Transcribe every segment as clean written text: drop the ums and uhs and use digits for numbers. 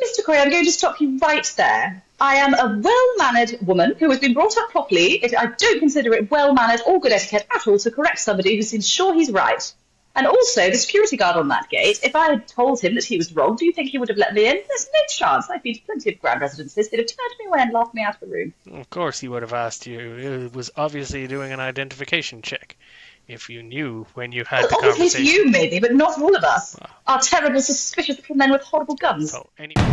Mr. Corey, I'm going to stop you right there. I am a well-mannered woman who has been brought up properly. I don't consider it well-mannered or good etiquette at all to correct somebody who seems sure he's right. And also, the security guard on that gate, if I had told him that he was wrong, do you think he would have let me in? There's no chance. I've been to plenty of grand residences. They'd have turned me away and laughed me out of the room. Of course he would have asked you. It was obviously doing an identification check. If you knew when you had the Obviously conversation. to you, maybe, but not all of us. Our terrible, suspicious little men with horrible guns. So, anyway.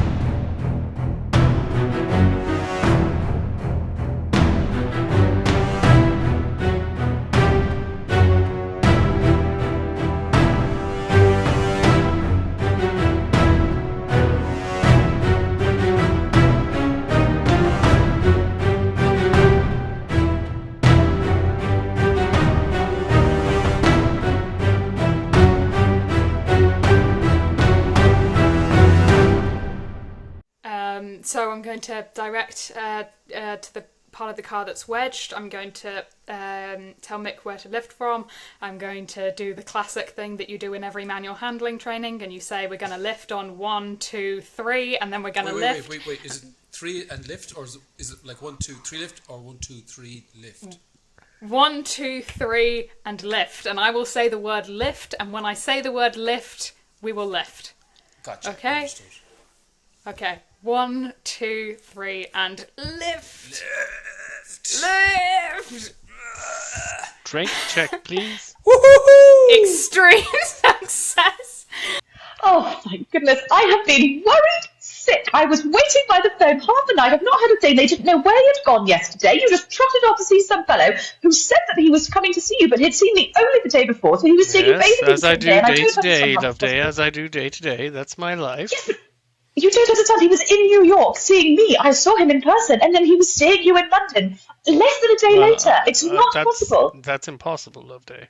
So I'm going to direct to the part of the car that's wedged. I'm going to tell Mick where to lift from. I'm going to do the classic thing that you do in every manual handling training, and you say we're going to lift on 1, 2, 3, and then we're going to lift. Wait. Is it 3 and lift, or is it like 1, 2, 3 lift, or 1, 2, 3 lift? 1, 2, 3 and lift, and I will say the word lift, and when I say the word lift, we will lift. Gotcha. Okay. Understood. Okay. 1, 2, 3 and lift. Lift. Drink check, please. Woohoo! Extreme success. Oh, thank goodness. I have been worried sick. I was waiting by the phone half the night. I've not had a thing. They didn't know where you'd gone yesterday. You just trotted off to see some fellow who said that he was coming to see you, but he'd seen me only the day before, so he was seeing you bathing as I do day to day, Loveday, as I do day to day. That's my life. Yes, but you don't understand. He was in New York seeing me. I saw him in person, and then he was seeing you in London less than a day later. It's not possible. That's impossible, Loveday.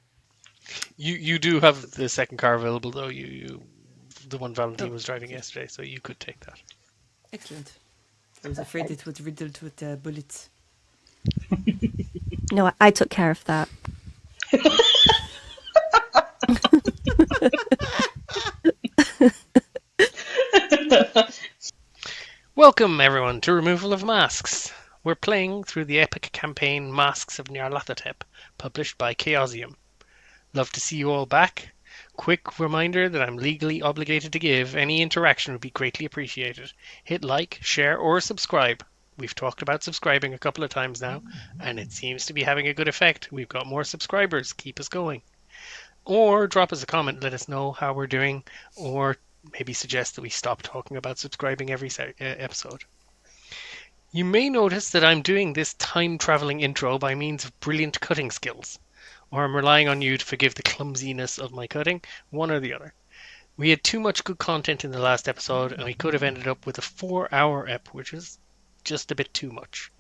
You do have the second car available, though. The one Valentine was driving yesterday, so you could take that. Excellent. I was afraid it was riddled with bullets. No, I took care of that. Welcome, everyone, to Removal of Masks. We're playing through the epic campaign Masks of Nyarlathotep, published by Chaosium. Love to see you all back. Quick reminder that I'm legally obligated to give. Any interaction would be greatly appreciated. Hit like, share, or subscribe. We've talked about subscribing a couple of times now, and it seems to be having a good effect. We've got more subscribers. Keep us going. Or drop us a comment, let us know how we're doing, or maybe suggest that we stop talking about subscribing every episode. You may notice that I'm doing this time-traveling intro by means of brilliant cutting skills, or I'm relying on you to forgive the clumsiness of my cutting, one or the other. We had too much good content in the last episode, and we could have ended up with a 4-hour ep, which is just a bit too much.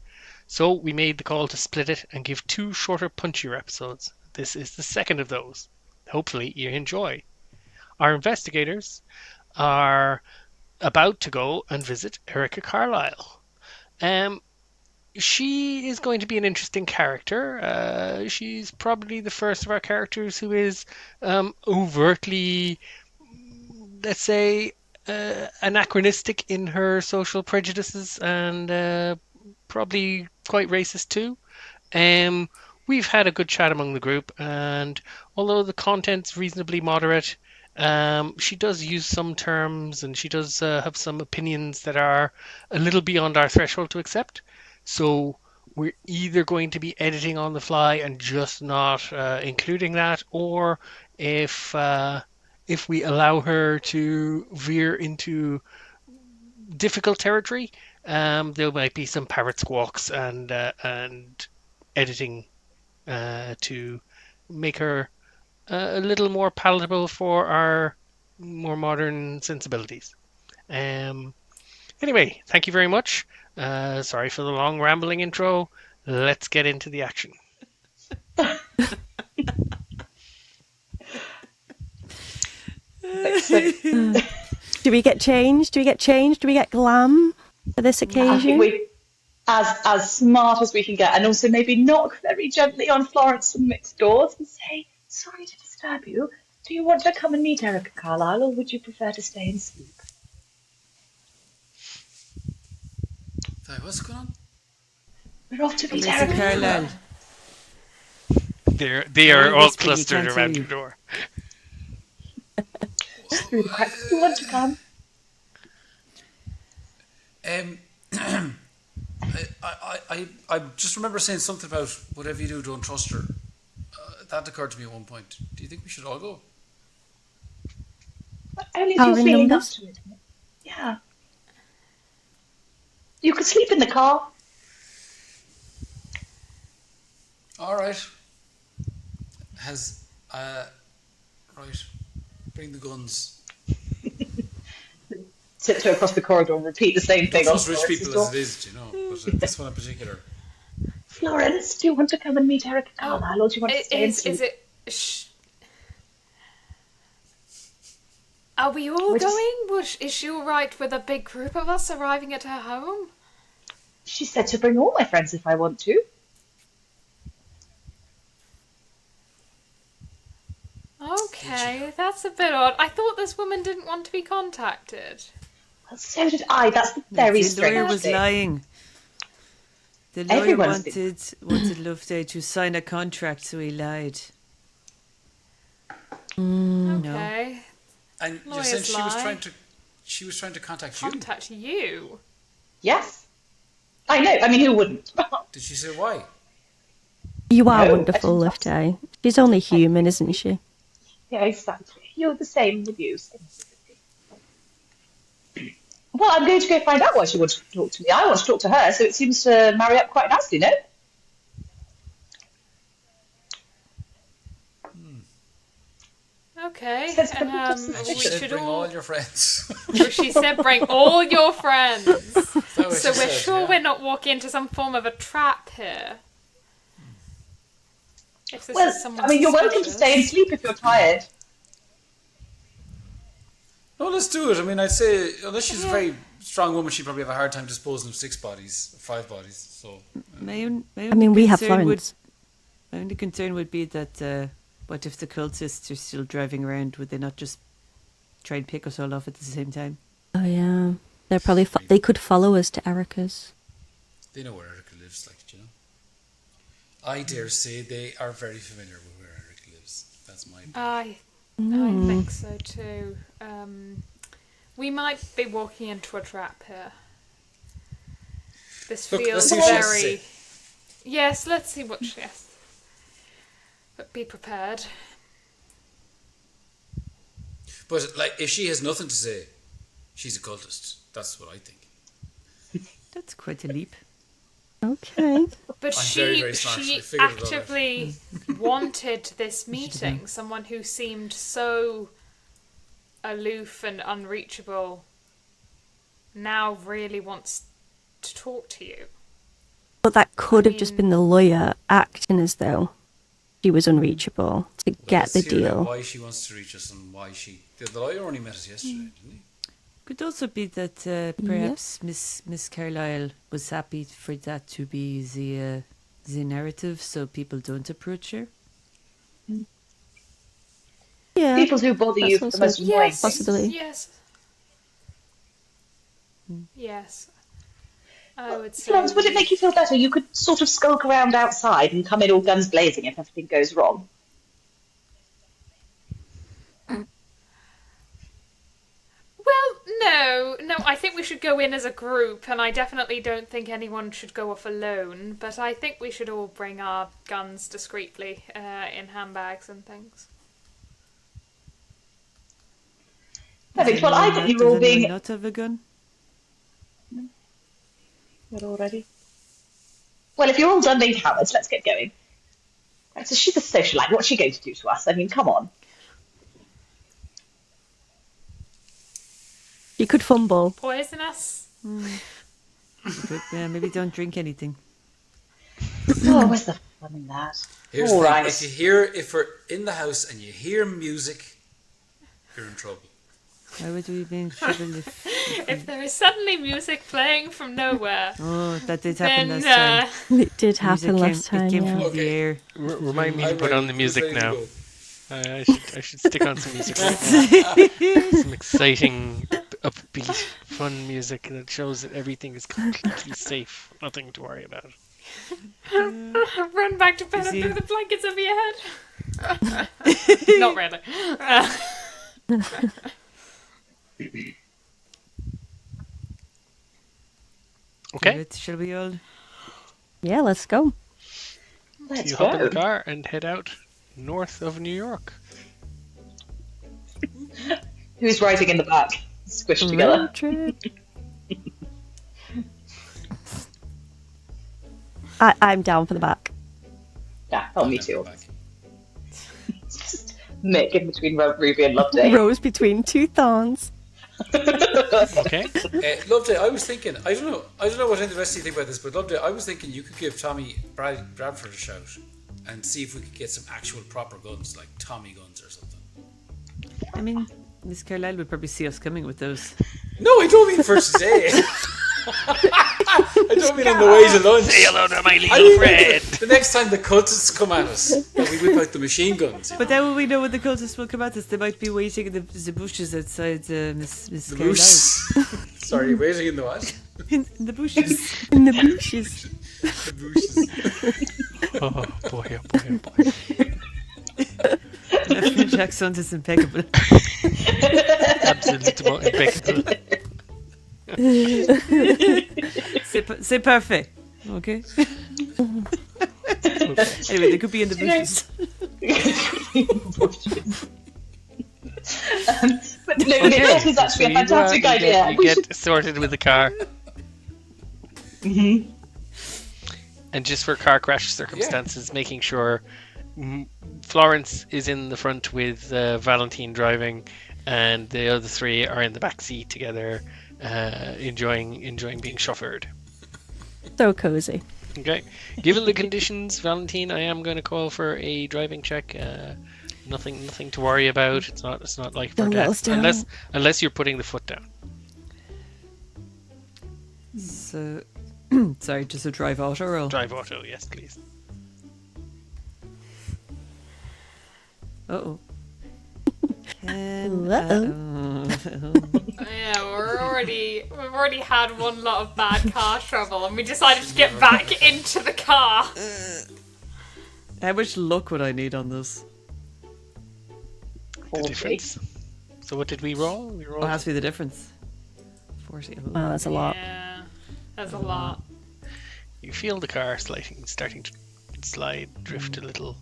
So we made the call to split it and give 2 shorter, punchier episodes. This is the second of those. Hopefully you enjoy. Our investigators are about to go and visit Erica Carlyle. She is going to be an interesting character. She's probably the first of our characters who is overtly, let's say, anachronistic in her social prejudices and probably quite racist too. We've had a good chat among the group, and although the content's reasonably moderate, she does use some terms and she does have some opinions that are a little beyond our threshold to accept. So we're either going to be editing on the fly and just not including that, or if we allow her to veer into difficult territory, there might be some parrot squawks and editing to make her a little more palatable for our more modern sensibilities. Anyway, thank you very much. Sorry for the long rambling intro. Let's get into the action. Do we get changed? Do we get glam for this occasion? I think as smart as we can get, and also maybe knock very gently on Florence and Mick's doors and say, sorry to disturb you. Do you want to come and meet Erica Carlyle, or would you prefer to stay and sleep? Sorry, what's going on? We're off to meet Miss Erica. Carlyle. They are Don't all whisper, you clustered can't around hear the you. door. Through the cracks. You want to come? I just remember saying something about whatever you do, don't trust her. That occurred to me at one point. Do you think we should all go? Only if Power you're in feeling up numbers. to it. Yeah. You could sleep in the car. All right. Right. Bring the guns. Tiptoe across the corridor and repeat the same Don't thing. trust on rich Florence's people door. as it is, do you know? But this one in particular. Florence, do you want to come and meet Erica Carlyle, or do you want to stay and sleep? Is it? Are we all going? Is she all right with a big group of us arriving at her home? She said to bring all my friends if I want to. Okay, that's a bit odd. I thought this woman didn't want to be contacted. Well, so did I. That's the very The lawyer strange was thing. lying. The lawyer Everyone's wanted Loveday to sign a contract, so he lied. Okay. And you Lawyers said lie. she was trying to contact you. Contact you. Yes. I know. I mean, who wouldn't? Did she say why? You are No, I wonderful, didn't Loveday. She's only human, isn't she? Yeah, exactly. You're the same with you. Well, I'm going to go find out why she wants to talk to me. I want to talk to her, so it seems to marry up quite nicely, no? Okay. Says the We She said should bring all. all your friends. She said, "Bring all your friends." That was So she we're said, sure yeah. we're not walking into some form of a trap here. If this Well, is someone I mean, you're welcome to suspicious. stay and sleep if you're tired. No, let's do it. I mean, I'd say, unless she's a very strong woman, she'd probably have a hard time disposing of 5 bodies. So, My only I mean, we have concern Florence. My only concern would be that what if the cultists are still driving around? Would they not just try and pick us all off at the same time? Oh yeah, they're probably they could follow us to Erica's. they know where Erica lives, like, do you know? I dare say they are very familiar with where Erica lives. That's my opinion. I think so too. We might be walking into a trap here. This Look, let's feels see what she has to very. say. Yes, let's see what she has. But be prepared. But, like, if she has nothing to say, she's a cultist. That's what I think. That's quite a leap. Okay. But I'm she very, very smart. I she figured it all out. actively wanted this meeting. Someone who seemed so aloof and unreachable now really wants to talk to you. But that could I have just mean- been the lawyer acting as though she was unreachable to get the Let's hear about deal. why she wants to reach us and why she... The lawyer only met us yesterday, didn't he? Could also be that perhaps Miss Carlyle was happy for that to be the narrative, so people don't approach her. Yeah. People who bother you for the most also- annoying Yes, things. Possibly. Yes. Yes. I would say. Florence, would it make you feel better? You could sort of skulk around outside and come in all guns blazing if everything goes wrong. Well, no, I think we should go in as a group, and I definitely don't think anyone should go off alone, but I think we should all bring our guns discreetly in handbags and things. Perfect. Well, I think you're all Does anyone being... not have a gun? Not already. Well, if you're all done being cowards, let's get going. Right, so she's a socialite. What's she going to do to us? I mean, come on. You could fumble. Poison us? Good, yeah, maybe don't drink anything. Oh, where's the fun in that? Here's All the thing. right. If we're in the house and you hear music, you're in trouble. Why would we be in trouble if... If there is suddenly music playing from nowhere, Oh, that did happen then last time. It did happen last time. It came Yeah. from Okay. the air. Remind me to I'm put on the ready. music Who's ready now. to go? I should stick on some music right now. Some exciting upbeat, fun music that shows that everything is completely safe. Nothing to worry about. Run back to bed and he- throw the blankets over your head. Not really. Okay, Right, shall we all? Yeah, let's go. so Let's you hop in the go. car and head out north of New York. Who's riding in the back? Squished together. Road trip. I'm down for the back. Yeah, oh, me too. Back. Mick in between Ruby and Loveday. Rose between two thorns. Okay. Loveday, I was thinking, I don't know what the rest of you think about this, but Loveday, I was thinking you could give Tommy Bradford a shout and see if we could get some actual proper guns, like Tommy guns or something. I mean, Miss Carlyle would probably see us coming with those. No, I don't mean for today. I don't mean on the way to lunch. Say hello to my I little mean, friend. the next time the cultists come at us, and we whip out the machine guns. But then when we know when the cultists will come at us, they might be waiting in the bushes outside Miss The Carlyle. moose. Sorry, waiting in the what? In the bushes. In the bushes. The bushes. Oh boy, oh boy, oh boy. My French accent is impeccable. Absolument impeccable. C'est parfait. Okay? Anyway, they could be in the bushes. But no, Mythos is actually a fantastic idea. You get sorted with the car. Mm-hmm. And just for car crash circumstances, making sure Florence is in the front with Valentine driving, and the other three are in the back seat together, enjoying being chauffeured. So cozy. Okay. Given the conditions, Valentine, I am going to call for a driving check. Nothing to worry about. It's not life or Don't let us death, down. unless you're putting the foot down. So, sorry, just a drive auto roll. Drive auto, yes, please. Uh-oh. Yeah, we've already had one lot of bad car trouble, and we decided to get back into the car. How much luck would I need on this? The difference. So what did we roll? We rolled. What has to be the difference? 40. Oh. Wow, that's a lot. Yeah, that's a lot. You feel the car starting to slide, drift a little.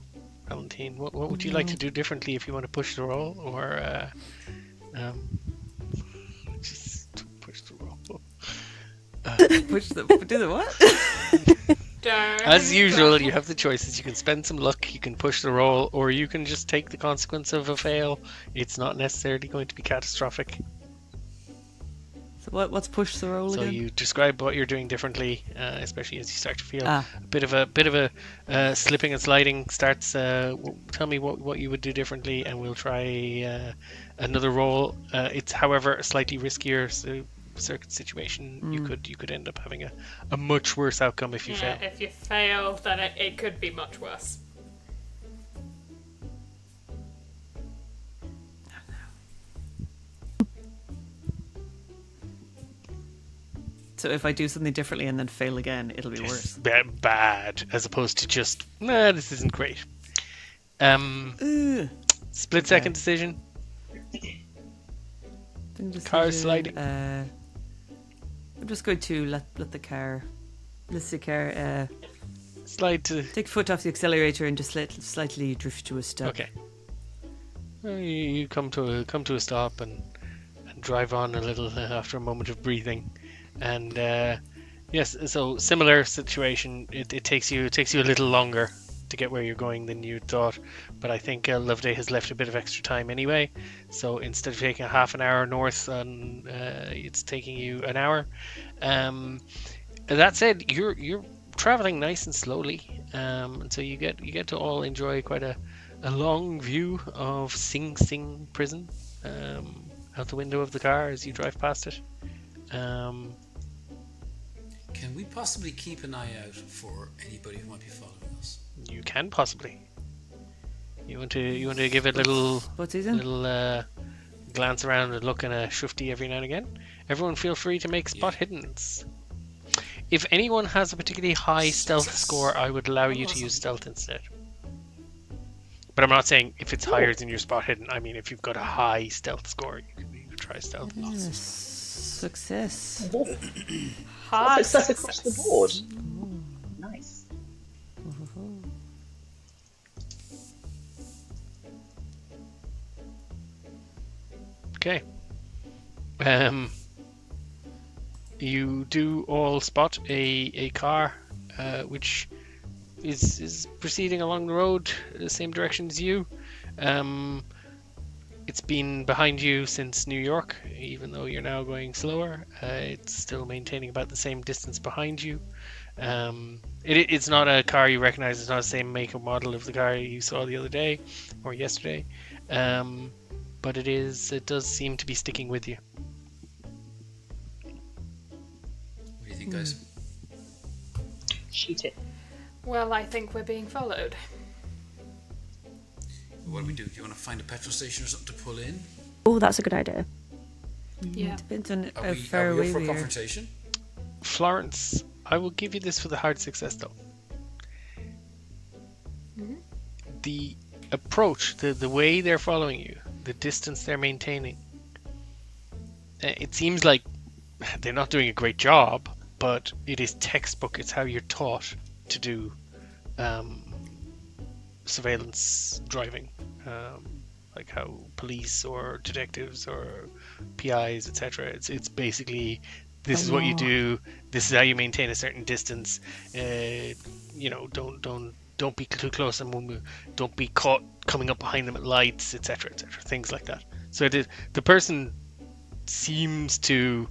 Valentine, what would you like to do differently if you want to push the roll, or just push the roll? Do the what? As usual, you have the choices. You can spend some luck, you can push the roll, or you can just take the consequence of a fail. It's not necessarily going to be catastrophic. So what's push the roll So again? you describe what you're doing differently, especially as you start to feel Ah. a bit of a slipping and sliding starts. Tell me what you would do differently, and we'll try another roll. It's, however, a slightly riskier circuit situation. You could end up having a much worse outcome if you fail. If you fail, then it could be much worse. So if I do something differently and then fail again, it'll be worse. Bad, as opposed to just this isn't great. Split second decision. Car sliding. I'm just going to let the car Slide to. take foot off the accelerator and just slightly drift to a stop. Okay. You come to a stop and drive on a little after a moment of breathing, and yes, so similar situation. It takes you a little longer to get where you're going than you thought, but I think Loveday has left a bit of extra time anyway. So instead of taking a half an hour north, it's taking you an hour. That said, you're traveling nice and slowly, and so you get to all enjoy quite a long view of Sing Sing prison out the window of the car as you drive past it. Can we possibly keep an eye out for anybody who might be following us? You can possibly. You want to give it a little What's he doing? glance around and look kind of shufty every now and again. Everyone feel free to make spot hiddens. If anyone has a particularly high stealth score, I would allow you to use stealth instead. But I'm not saying if it's higher than your spot hidden. I mean, if you've got a high stealth score, you could try stealth. Yes. Success. Hard Success across the board. Nice. Okay. You do all spot a car which is proceeding along the road the same direction as you. It's been behind you since New York, even though you're now going slower. It's still maintaining about the same distance behind you. It's not a car you recognize. It's not the same make or model of the car you saw the other day or yesterday. But it does seem to be sticking with you. What do you think, guys? Shoot it. Well, I think we're being followed. What do we do? Do you want to find a petrol station or something to pull in? Oh, that's a good idea. Yeah. Depends on Are how we, far are we away up for we are. confrontation? Florence, I will give you this for the hard success though. The approach, the way they're following you, the distance they're maintaining, it seems like they're not doing a great job, but it is textbook. It's how you're taught to do surveillance driving, like how police or detectives or PIs, etc. It's basically, this is what you do. This is how you maintain a certain distance. Don't be too close and don't be caught coming up behind them at lights, etc., etc. Things like that. So the person seems to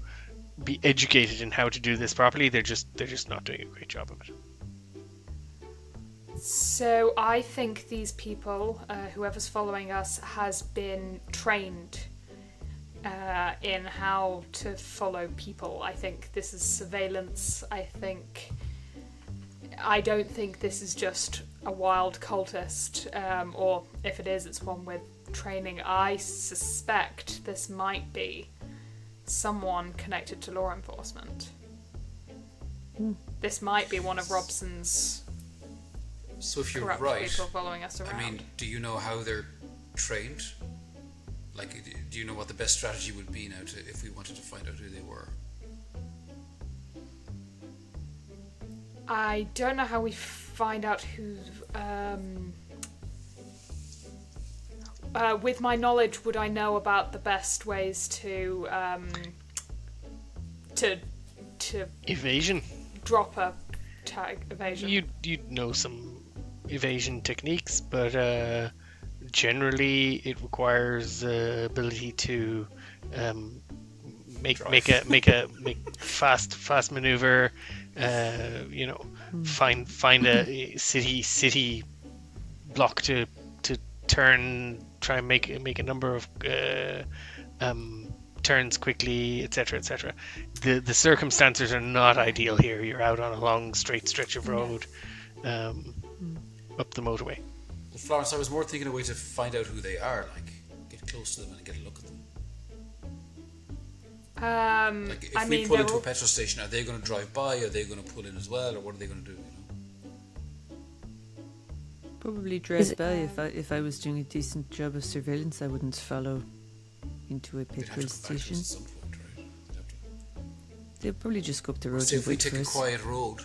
be educated in how to do this properly. They're just not doing a great job of it. So I think these people, whoever's following us, has been trained in how to follow people. I think this is surveillance. I don't think this is just a wild cultist, or if it is, it's one with training. I suspect this might be someone connected to law enforcement. This might be one of Robson's So if you're corrupt right, people following us around. I mean, do you know how they're trained? Like, do you know what the best strategy would be now if we wanted to find out who they were? I don't know how we find out who. With my knowledge, would I know about the best ways to Evasion. drop a tag evasion? You'd know some evasion techniques, but generally it requires ability to make fast maneuver. Find a city block to turn. Try and make a number of turns quickly, etc., etc. The circumstances are not ideal here. You're out on a long straight stretch of road, up the motorway. Well, Florence, I was more thinking a way to find out who they are, like get close to them and get a look at them. Like if we pull into a petrol station, are they going to drive by? Are they going to pull in as well, or what are they going to do? Probably drive by. If I was doing a decent job of surveillance, I wouldn't follow into a petrol station. At some point, right? They'll probably just go up the road. So and if we wait take for a us. quiet road,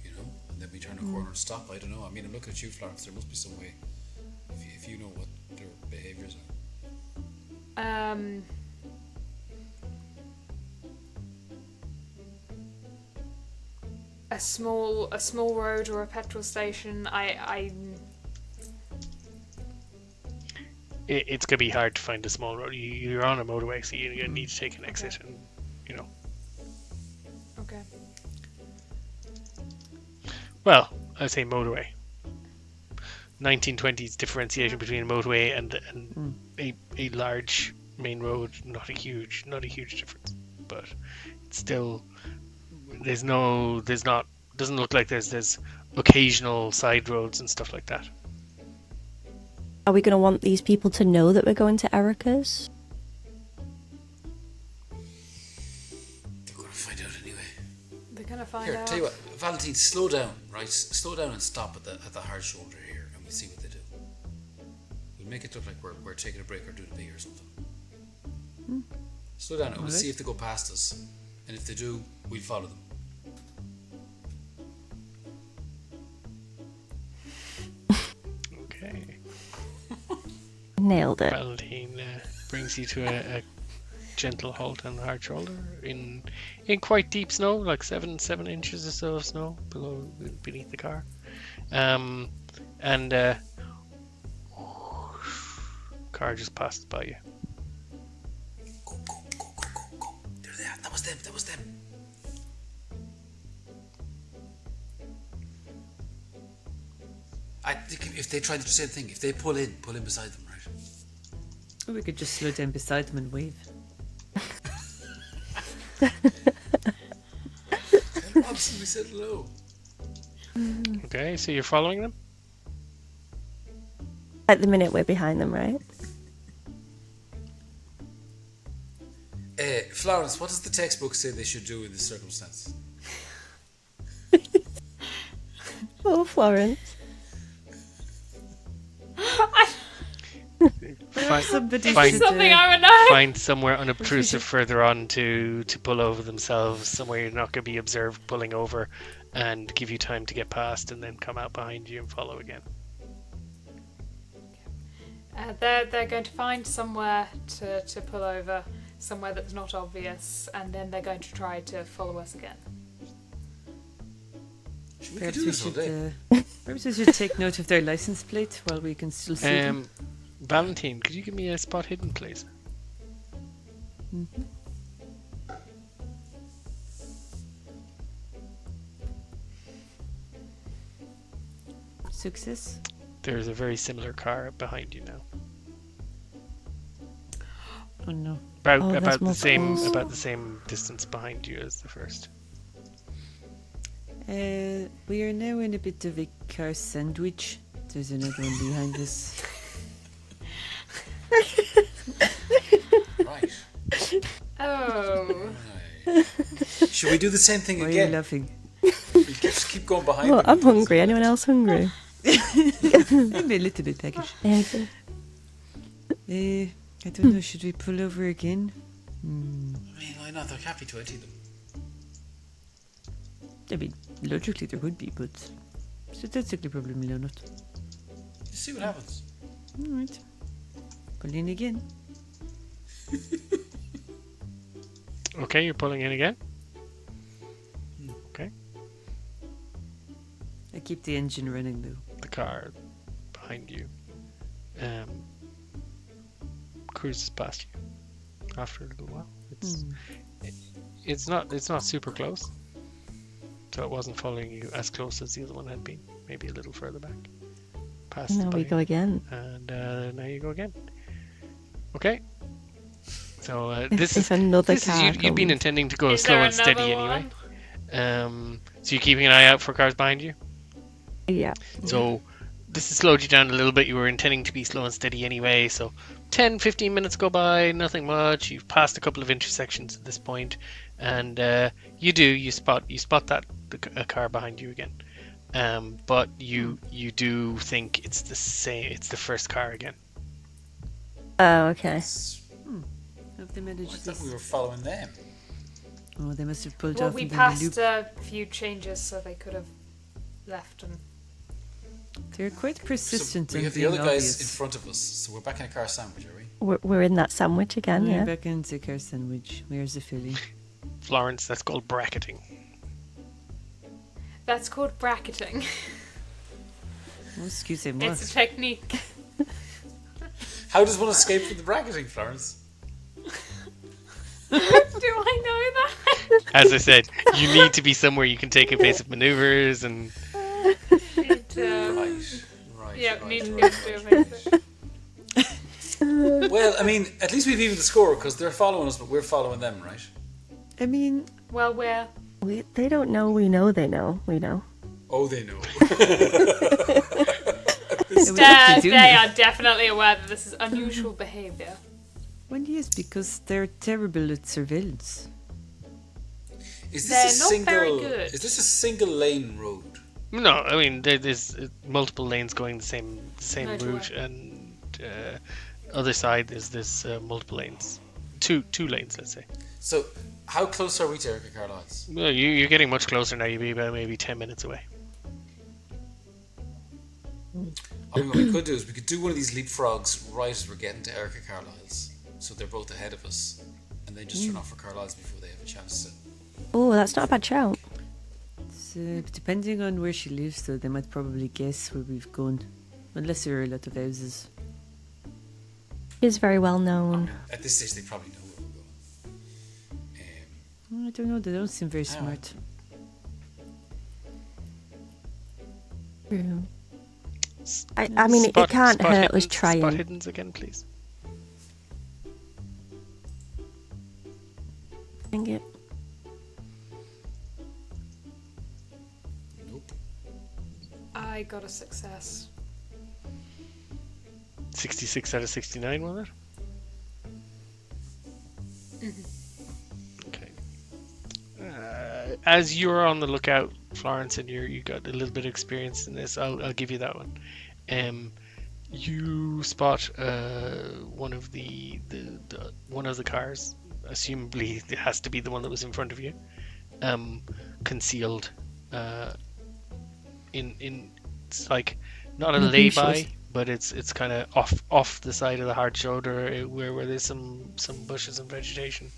and then we turn a corner and stop. I don't know. I mean, I'm looking at you, Florence. There must be some way if you know what their behaviours are. A small road or a petrol station. It's gonna be hard to find a small road. You're on a motorway, so you're gonna need to take an exit, and Okay. Well, I say motorway. 1920s differentiation between a motorway and a large main road. Not a huge difference, but it's still. Doesn't look like there's occasional side roads and stuff like that. Are we going to want these people to know that we're going to Erica's? They're going to find out anyway. They're gonna find Here, out. tell you what, Valentine, slow down, right? Slow down and stop at the hard shoulder here, and we'll see what they do. We'll make it look like we're taking a break or doing a pee or something. Slow down, and we'll see if they go past us, and if they do, we'll follow them. Okay. Nailed it. Valentine brings you to a gentle halt on the hard shoulder in quite deep snow, like 7 inches or so of snow beneath the car. Car just passed by you. Go. They're there. That was them. I think if they try to do the same thing, if they pull in beside them, right? Or we could just slow down beside them and wave. Robson, we said hello. Okay, so you're following them? At the minute, we're behind them, right? Florence, what does the textbook say they should do in this circumstance? Oh, Florence. Somebody Find- should, Something I would know. Find somewhere unobtrusive further on to pull over themselves, somewhere you're not going to be observed pulling over, and give you time to get past, and then come out behind you and follow again. They're going to find somewhere to pull over, somewhere that's not obvious, and then they're going to try to follow us again. We could perhaps do we this all day. should perhaps we should take note of their license plate while we can still see them. Valentine, could you give me a spot hidden, please? Success. There's a very similar car behind you now. Oh no. Oh, there's About multiples. the same distance behind you as the first. We are now in a bit of a car sandwich. There's another one behind us. Right. Oh. Should we do the same thing Why are you again? laughing? We just keep going behind Oh, them. I'm hungry. Anyone else hungry? I'm a little bit peckish. Anything? I don't know, should we pull over again? I mean, why not? There can't be 20 of them. I mean, logically there would be, but statistically probably not. Just see what happens. Alright. Pull in again. Okay, you're pulling in again. Okay, I keep the engine running though. the car behind you cruises past you after a little while. It's not super close, so it wasn't following you as close as the other one had been. Maybe a little further back. Passed Now by, we go again. and now you go again. Okay. So this If another is car you've been comes. intending to go Is slow there and steady another anyway. one? So you're keeping an eye out for cars behind you. Yeah. So this has slowed you down a little bit. You were intending to be slow and steady anyway. So 10-15 minutes go by, nothing much. You've passed a couple of intersections at this point, and you spot a car behind you again. But you do think it's the same. It's the first car again. Oh, okay. Have they I managed thought this? we were following them. Oh, they must have pulled Well, off we and done the loop. passed a few changes, so they could have left and. They're quite So persistent we in have the being other guys in obvious. front of us, so we're back in a car sandwich, are we? We're in that sandwich again, We're yeah. back into car sandwich. Where's the filly? Florence, that's called bracketing. That's called bracketing. Oh, excuse me, It's a what? technique. How does one escape from the bracketing, Florence? Do I know that? As I said, you need to be somewhere you can take evasive maneuvers and. Right. Yeah, right, need to right, do right. it. Well, I mean, at least we've evened the score because they're following us, but we're following them, right? I mean, Well, we're. They don't know we know they know. We know. Oh, they know. They are definitely aware that this is unusual behaviour. Well, yes, because they're terrible at surveillance. Is They're this a not single? very good. Is this a single lane road? No, I mean there's multiple lanes going the same Motorway. route, and other side there's multiple lanes, two lanes, let's say. So, how close are we to Erica Carlyle's? Well, you're getting much closer now. You'd be about maybe 10 minutes away. I mean, what we could do is we could do one of these leapfrogs right as we're getting to Erica Carlyle's, so they're both ahead of us, and then just turn off for Carlyle's before they have a chance to. Oh, that's not a bad shout. So, depending on where she lives, though, they might probably guess where we've gone. Unless there are a lot of houses. Is very well known. At this stage, they probably know where we're going. I don't know, they don't seem very smart. True. I mean, it can't hurt us trying. Spot hiddens again, please. Dang it. Nope. I got a success. 66 out of 69, was it? Okay. As you're on the lookout, Florence, and you got a little bit of experience in this, I'll give you that one. You spot one of the cars, assumably it has to be the one that was in front of you, concealed in it's like not a lay-by, but it's kind of off the side of the hard shoulder where there's some bushes and vegetation.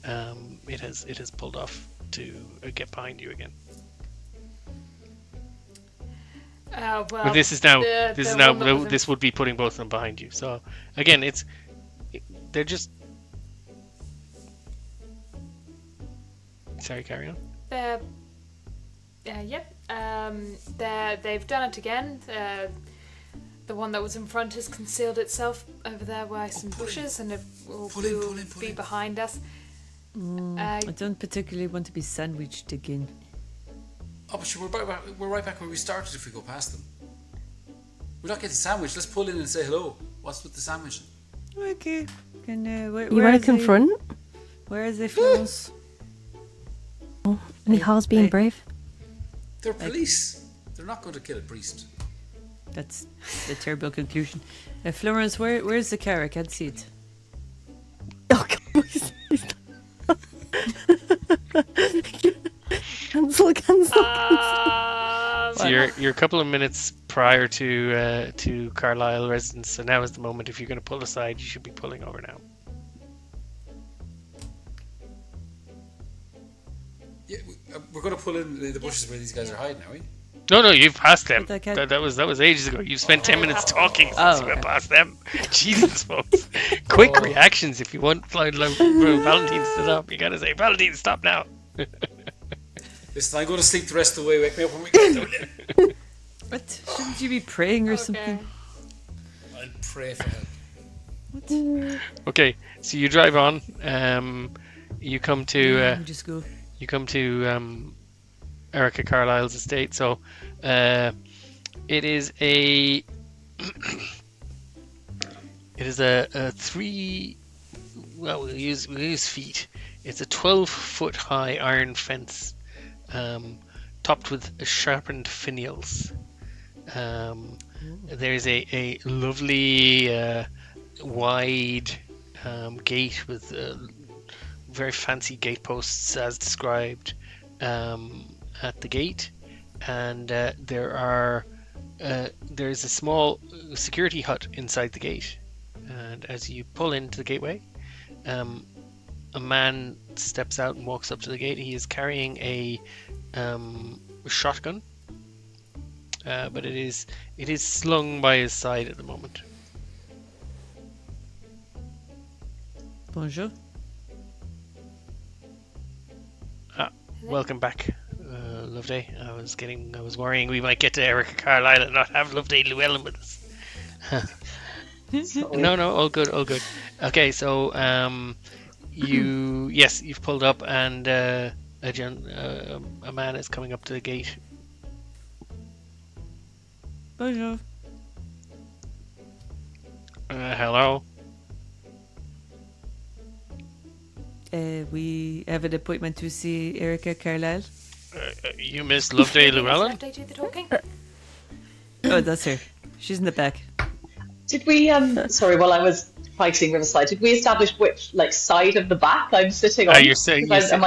It has pulled off to get behind you again. Well, But this would be putting both of them behind you. So again, they're just. Sorry, carry on. Yep. They've done it again. The one that was in front has concealed itself over there by some bushes, and it will be behind us. I don't particularly want to be sandwiched again. Oh, but sure, we're right back where we started if we go past them. We're not getting sandwiched. Let's pull in and say hello. What's with the sandwiching? Okay. Where You want to confront? Where is the Florence? Any Hal's being brave? They're police. They're not going to kill a priest. That's a terrible conclusion. Florence, where's the car? I can't see it. Oh, God. Cancel. So you're a couple of minutes prior to Carlisle residence, so now is the moment. If you're going to pull aside, you should be pulling over now. Yeah, we're going to pull in the bushes where these guys are hiding, are we? No, you've passed them. But I can't- That was ages ago. You spent 10 minutes talking since Oh, you went okay. past them. Jesus, folks. Quick reactions if you want Valentine to stop. You gotta say, Valentine, stop now. Listen, I'm going to sleep the rest of the way. Wake me up when we get there. What? Shouldn't you be praying or Okay. something? I'll pray for help. Okay, so you drive on. You come to We just go. Erica Carlyle's estate. So it is a three. Well, we'll use feet. It's a 12-foot high iron fence, topped with sharpened finials. There's a lovely wide gate with very fancy gate posts as described at the gate, and there's a small security hut inside the gate. And as you pull into the gateway, a man steps out and walks up to the gate. He is carrying a shotgun, but it is slung by his side at the moment. Bonjour. Welcome back, Loveday. I was worrying we might get to Erica Carlyle and not have Loveday Llewellyn with us. No, all good. Okay, so you've pulled up, and a man is coming up to the gate. Bonjour. Hello? We have an appointment to see Erica Carlyle. You Miss Loveday Llewellyn? Loveday do the talking. Oh, that's her. She's in the back. Did we, sorry, while I was fighting Riverside, did we establish which, side of the back I'm sitting on? Am I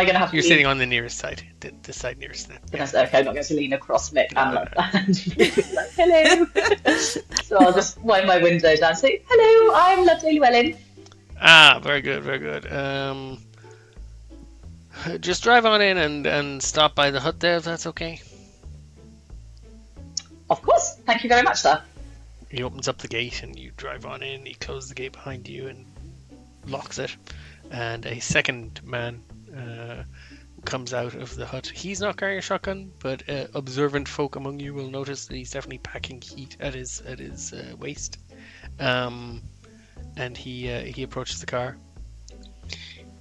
going to have to You're lean? sitting on the nearest side. The side nearest them. Yeah. Okay, I'm not going to lean across Mick and be like, hello. So I'll just wind my window down and say, hello, I'm Loveday Llewellyn. Ah, very good, very good. Just drive on in and stop by the hut there, if that's okay. Of course, thank you very much, sir. He opens up the gate and you drive on in. He closes the gate behind you and locks it. And a second man comes out of the hut. He's not carrying a shotgun, but observant folk among you will notice that he's definitely packing heat at his waist. And he approaches the car.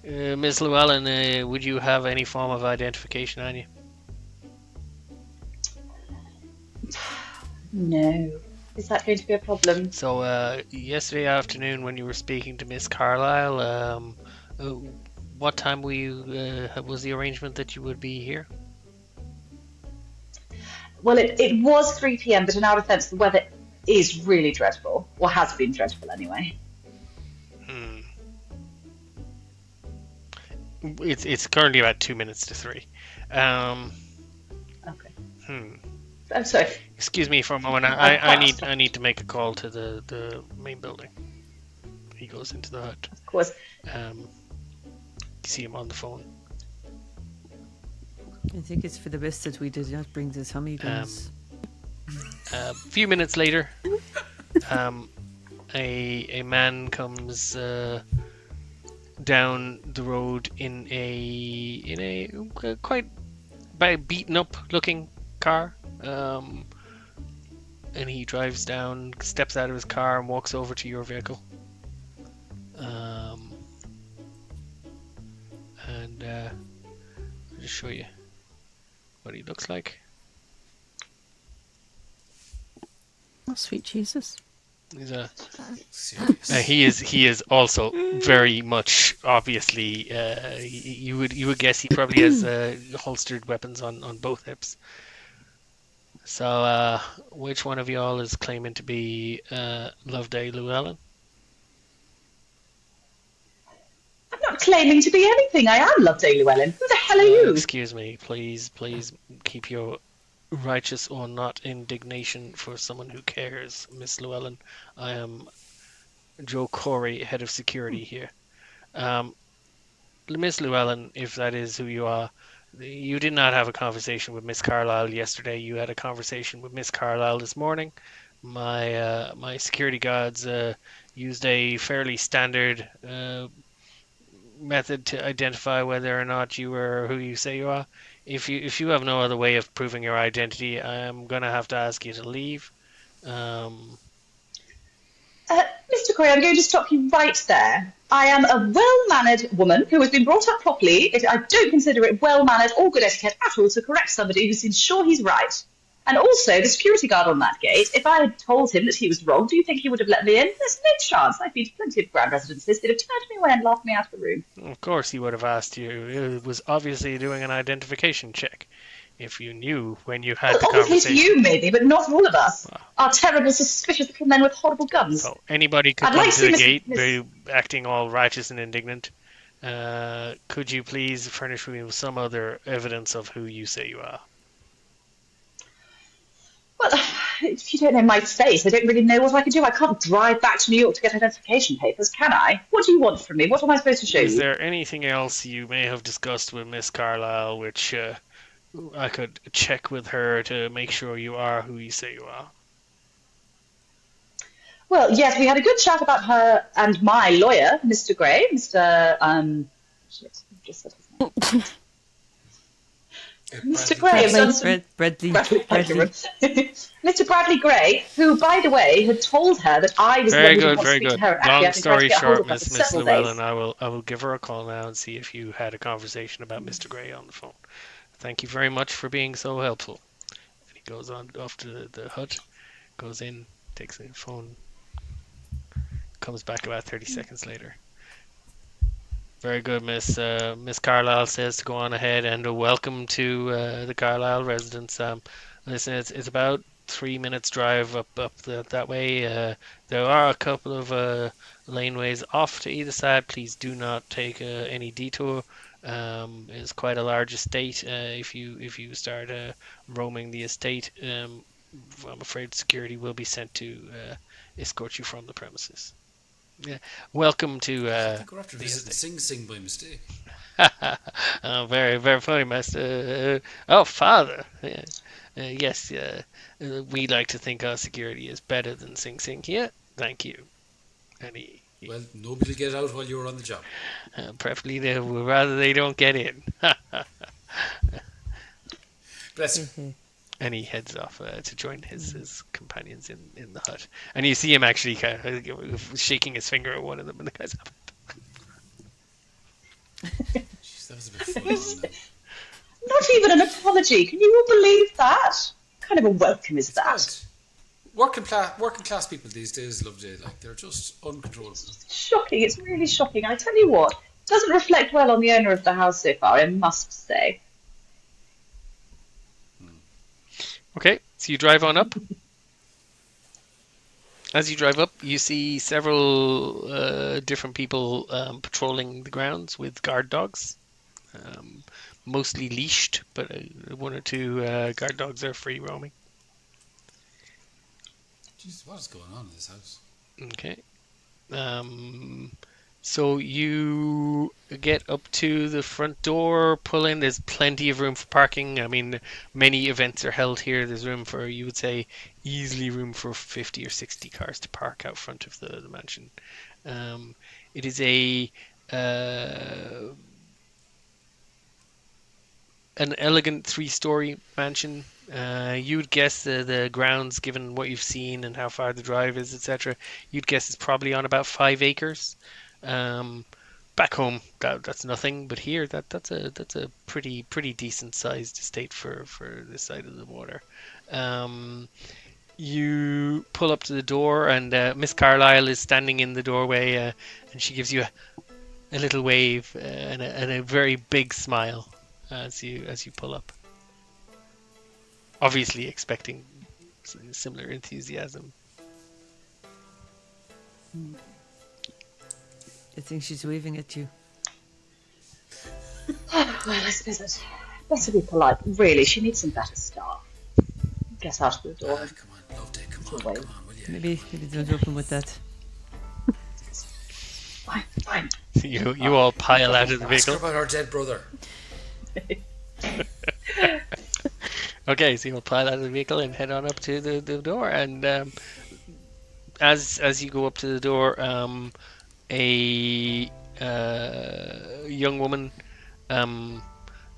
Miss Llewellyn, would you have any form of identification on you? No. Is that going to be a problem? So, yesterday afternoon when you were speaking to Miss Carlyle, what time were you, was the arrangement that you would be here? Well, it was 3 p.m., but in our defence, the weather is really dreadful, or has been dreadful anyway. It's currently about 2 minutes to 3. Okay. I'm sorry. Excuse me for a moment. I need to make a call to the main building. He goes into the hut. Of course. You see him on the phone. I think it's for the best that we did not bring the Tommy guns. A few minutes later, a man comes down the road in a quite beaten up looking car, and he drives down, steps out of his car, and walks over to your vehicle. And I'll just show you what he looks like. Oh, sweet Jesus. He's a Serious. he is also very much obviously you would guess he probably has holstered weapons on both hips. So which one of y'all is claiming to be Loveday Llewellyn? I'm not claiming to be anything. I am Loveday Llewellyn. Who the hell are you? Excuse me, please keep your righteous or not indignation for someone who cares, Miss Llewellyn. I am Joe Corey, head of security here. Miss Llewellyn, if that is who you are, you did not have a conversation with Miss Carlyle yesterday. You had a conversation with Miss Carlyle this morning. My security guards used a fairly standard method to identify whether or not you are who you say you are. If you have no other way of proving your identity, I am gonna have to ask you to leave. Mr. Corey, I'm going to stop you right there. I am a well-mannered woman who has been brought up properly. I don't consider it well-mannered or good etiquette at all to correct somebody who seems sure he's right. And also, the security guard on that gate, if I had told him that he was wrong, do you think he would have let me in? There's no chance. I've been to plenty of grand residences. They'd have turned me away and laughed me out of the room. Of course he would have asked you. It was obviously doing an identification check. If you knew when you had the Obviously conversation. to you, maybe, but not for all of us. Our terrible, suspicious little men with horrible guns. So anybody could I'd come like to to the see gate, acting all righteous and indignant. Could you please furnish me with some other evidence of who you say you are? Well, if you don't know my face, I don't really know what I can do. I can't drive back to New York to get identification papers, can I? What do you want from me? What am I supposed to show Is you? there anything else you may have discussed with Miss Carlyle which I could check with her to make sure you are who you say you are? Well, yes, we had a good chat about her and my lawyer, Mr. Gray, Mr. Shit, I just said his name. Mr. Gray, Bradley. Mr. Bradley Gray, who, by the way, had told her that I was the one who wanted to speak to her. Actually, Long I've been trying to story get hold short, of her for Miss several Llewellyn, days. I will give her a call now and see if you had a conversation about Mr. Gray on the phone. Thank you very much for being so helpful. And he goes on off to the hut, goes in, takes the phone, comes back about 30 seconds later. Very good, Miss Carlyle says to go on ahead, and welcome to the Carlyle residence. Listen, it's about 3 minutes drive up that way. There are a couple of laneways off to either side. Please do not take any detour. It's quite a large estate. If you start roaming the estate, I'm afraid security will be sent to escort you from the premises. Yeah. Welcome to I think we're after the visiting estate. Sing Sing by mistake. Oh, very, very funny, Master. Oh, Father. Yeah. Yes, we like to think our security is better than Sing Sing here. Thank you. And Well, nobody will get out while you were on the job. preferably rather they don't get in. Bless you. And he heads off to join his companions in the hut. And you see him actually kind of shaking his finger at one of them, and the guy's up. Jeez, that was a bit funny, wasn't it? Not even an apology. Can you all believe that? What kind of a welcome is that? Right. Working class people these days, Loveday, like they're just uncontrollable. Shocking. It's really shocking. I tell you what, it doesn't reflect well on the owner of the house so far, I must say. Okay, so you drive on up. As you drive up, you see several different people patrolling the grounds with guard dogs. Mostly leashed, but one or two guard dogs are free roaming. Jeez, what is going on in this house? Okay. So you get up to the front door, pull in. There's plenty of room for parking. I mean, many events are held here. There's room for, you would say, easily room for 50 or 60 cars to park out front of the mansion. It is an elegant 3-story mansion. You'd guess the grounds, given what you've seen and how far the drive is, etc., you'd guess it's probably on about 5 acres. Back home, that's nothing, but here that's a pretty decent sized estate for this side of the water. You pull up to the door, and Miss Carlyle is standing in the doorway, and she gives you a little wave and a very big smile as you pull up. Obviously expecting similar enthusiasm. I think she's waving at you. Well, let's visit. Better be polite. Really, she needs some better staff. Get out of the door. Come on, Loveday, come on, away. will you? Maybe don't open with that. Fine. You all pile out of the Ask her vehicle. about our dead brother. Okay, so you'll pile out of the vehicle and head on up to the door. And as you go up to the door, a young woman,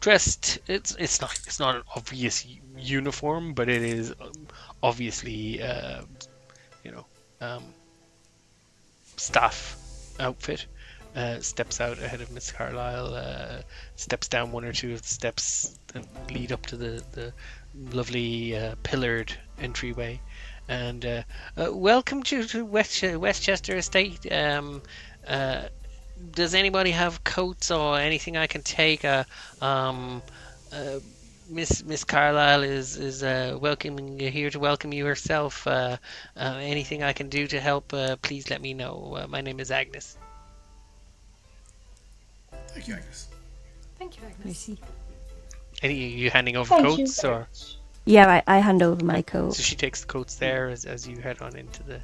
dressed. It's not an obvious uniform, but it is obviously staff outfit. Steps out ahead of Miss Carlyle, steps down one or two of the steps that lead up to the lovely pillared entryway, and welcome to Westchester Estate. Does anybody have coats or anything I can take? Miss Carlyle is welcoming you here to welcome you herself. Anything I can do to help, please let me know. My name is Agnes. Thank you, Agnes. Thank you, Agnes. Merci. Are you handing over Thank you coats, very or much. Yeah, I hand over my coat. so she takes the coats there as you head on into the.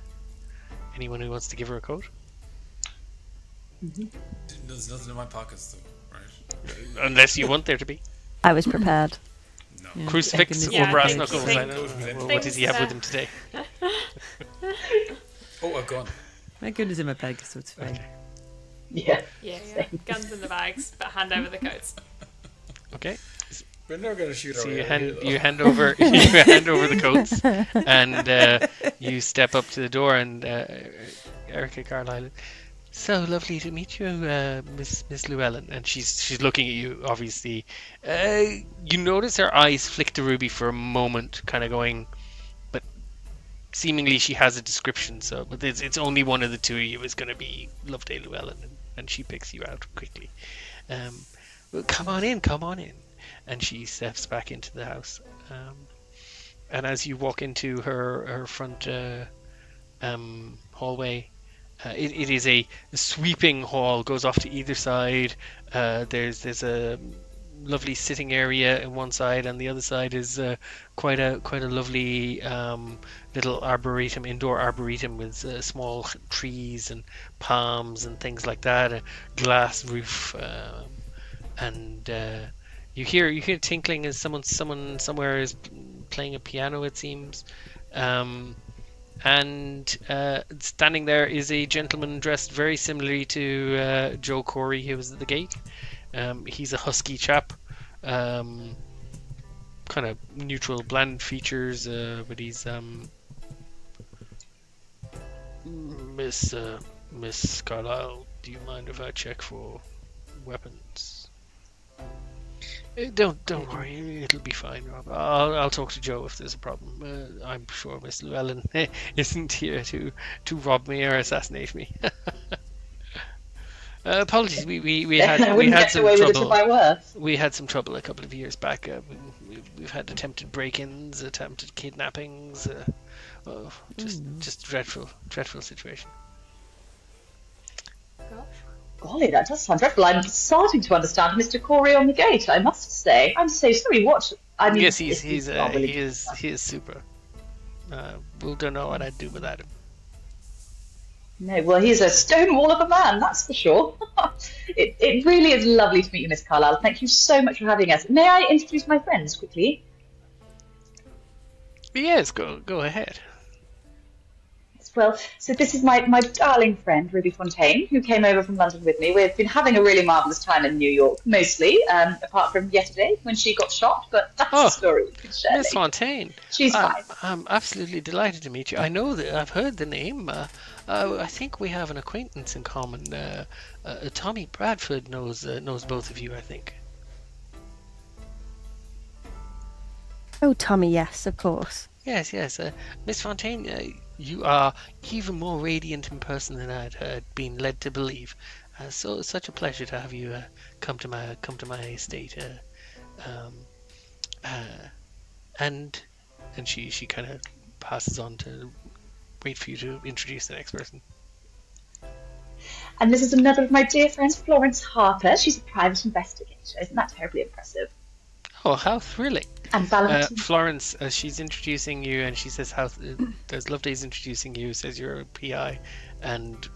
Anyone who wants to give her a coat, There's nothing in my pockets, though, right? unless you want there to be I was prepared. No. Yeah, crucifix Agnes or Yeah, brass thank- knuckles. thank- I don't know. thank- What does he have with him today? Oh, a gun. My gun is in my bag, so it's fine. Yeah. Yeah. Guns in the bags, but hand over the coats. Okay. We're never going to shoot So our you way out hand of here, you hand over you hand over the coats, and you step up to the door, and Erica Carlyle. So lovely to meet you, Miss Llewellyn. And she's looking at you, obviously. You notice her eyes flick to Ruby for a moment, kind of going, but seemingly she has a description. So, but it's only one of the two of you is going to be Loveday Llewellyn, and she picks you out quickly. Well, come on in, and she steps back into the house. And as you walk into her front hallway, it is a sweeping hall, goes off to either side. There's a lovely sitting area in one side, and the other side is quite a lovely little arboretum, indoor arboretum with small trees and palms and things like that. A glass roof, and you hear tinkling as someone somewhere is playing a piano. It seems. And standing there is a gentleman dressed very similarly to Joe Corey, who was at the gate. He's a husky chap, kind of neutral, bland features, but he's Miss Carlyle. Do you mind if I check for weapons? Don't worry, it'll be fine, Rob. I'll talk to Joe if there's a problem. I'm sure Miss Llewellyn isn't here to rob me or assassinate me. Apologies, we had some trouble. We had some trouble a couple of years back. We've had attempted break-ins, attempted kidnappings. Just dreadful situation. Gosh. Golly, that does sound dreadful. I'm starting to understand Mr. Corey on the gate, I must say. I'm so sorry. What? I mean, yes, he is super. We don't know what I'd do without him. No, well, he's a stone wall of a man, that's for sure. It really is lovely to meet you, Miss Carlyle. Thank you so much for having us. May I introduce my friends quickly? Yes, go ahead. Well, so this is my darling friend, Ruby Fontaine, who came over from London with me. We've been having a really marvellous time in New York, mostly, apart from yesterday when she got shot, but that's a story we could share. Miss Fontaine. She's fine. I'm absolutely delighted to meet you. I know that I've heard the name. I think we have an acquaintance in common. Tommy Bradford knows both of you, I think. Oh, Tommy, yes, of course. Yes. Miss Fontaine, you are even more radiant in person than I'd been led to believe. So it's such a pleasure to have you come to my estate. And she kind of passes on to wait for you to introduce the next person. And this is another of my dear friends, Florence Harper. She's a private investigator. Isn't that terribly impressive? Oh, how thrilling. And Valentine. Florence, she's introducing you, and she says, there's Loveday's introducing you, says you're a PI, and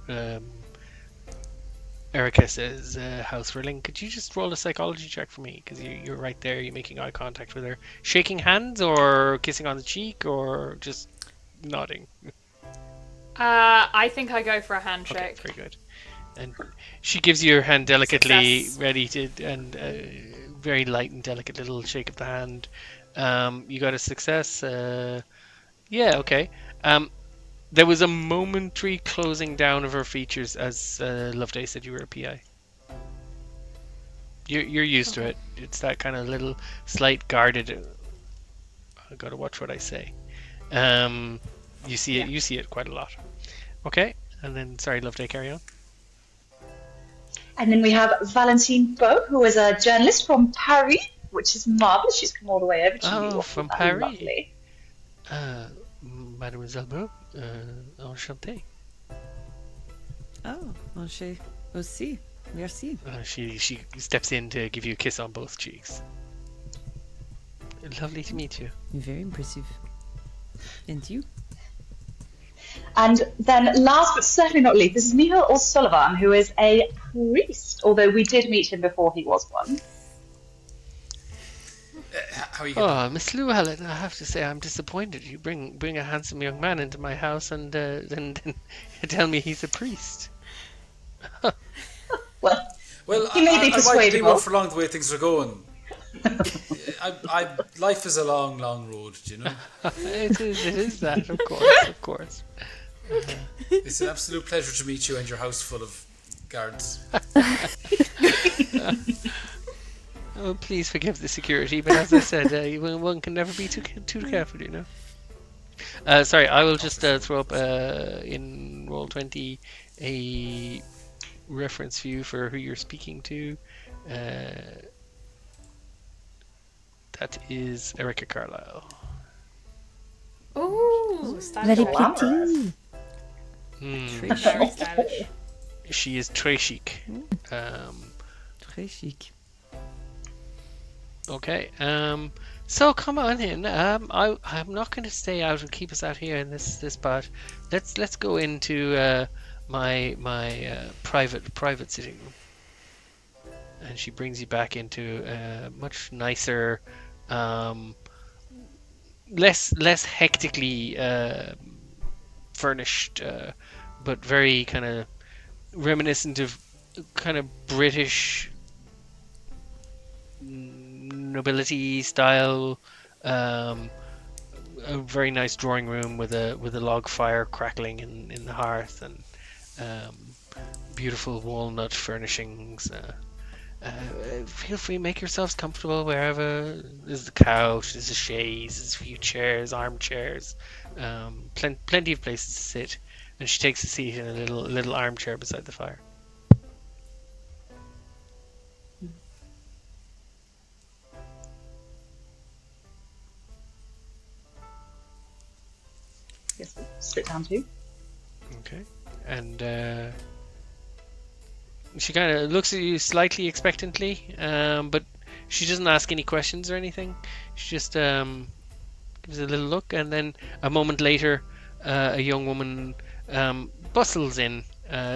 Erica says, how thrilling. Could you just roll a psychology check for me? Because you're right there, you're making eye contact with her. Shaking hands, or kissing on the cheek, or just nodding? I think I go for a handshake. Okay, very good. And she gives you her hand delicately, ready to, and very light and delicate little shake of the hand. You got a success. Yeah, okay. There was a momentary closing down of her features as Loveday said you were a PI. You're used to it. It's that kind of little slight guarded. I gotta watch what I say. You see it. You see it quite a lot. Okay, and then sorry, Loveday, carry on. And then we have Valentine Beau, who is a journalist from Paris, which is marvellous. She's come all the way over to New York. Oh, from Paris. Lovely. Mademoiselle Beau, enchantée. Oh, enchanté aussi. Merci. She steps in to give you a kiss on both cheeks. Lovely to meet you. Very impressive. And you? And then last but certainly not least, this is Michael O'Sullivan, who is a priest, although we did meet him before he was one. How are you getting? Oh, Miss Llewellyn, I have to say I'm disappointed. You bring a handsome young man into my house and then you tell me he's a priest. Well, he may be persuadable. I might be more for long the way things are going. Life is a long, long road, do you know? It is that, of course. It's an absolute pleasure to meet you and your house full of guards. Oh, please forgive the security, but as I said, one can never be too careful, you know. Sorry, I will just throw up in Roll20 a reference view for who you're speaking to. That is Erica Carlyle. Ooh, Very stylish. pretty. Very stylish. She is très chic. Très chic. Okay. So come on in. I'm not going to stay out and keep us out here in this part. Let's go into my private sitting room. And she brings you back into a much nicer, less hectically furnished, but very kind of reminiscent of kind of British nobility style. A very nice drawing room with a log fire crackling in the hearth, and beautiful walnut furnishings. Feel free, make yourselves comfortable wherever. There's the couch, there's a chaise, there's a few chairs, armchairs, plenty of places to sit. And she takes a seat in a little armchair beside the fire. Yes, we'll sit down too. Okay. And she kind of looks at you slightly expectantly, but she doesn't ask any questions or anything. She just gives a little look, and then a moment later, a young woman bustles in.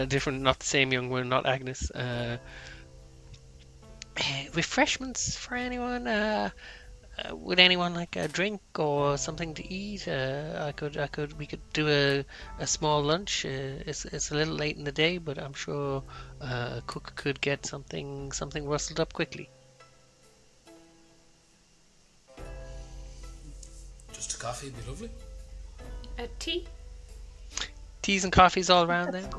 Different, not the same young woman, not Agnes. Refreshments for anyone? Would anyone like a drink or something to eat? We could do a small lunch. It's a little late in the day, but I'm sure a cook could get something rustled up quickly. Just a coffee would be lovely. Tea? Teas and coffees all around then.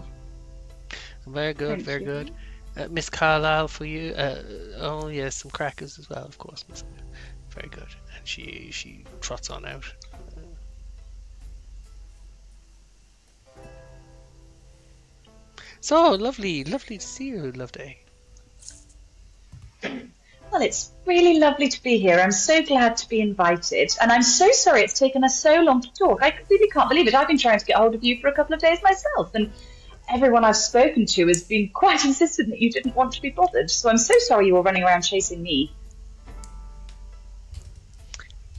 Very good, Thank very you. good. Miss Carlyle for you. Oh yes, some crackers as well, of course. Miss. Very good. And she trots on out. So lovely to see you, Loveday. Well, it's really lovely to be here. I'm so glad to be invited. And I'm so sorry it's taken us so long to talk. I really can't believe it. I've been trying to get hold of you for a couple of days myself. And everyone I've spoken to has been quite insistent that you didn't want to be bothered. So I'm so sorry you were running around chasing me.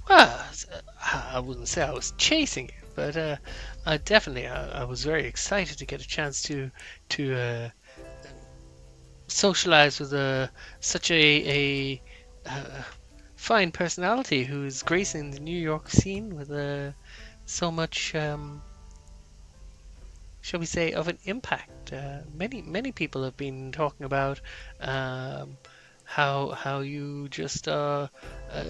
Well, I wouldn't say I was chasing you, but I was very excited to get a chance to socialize with such a fine personality who is gracing the New York scene with so much, shall we say, of an impact. Many people have been talking about how you just are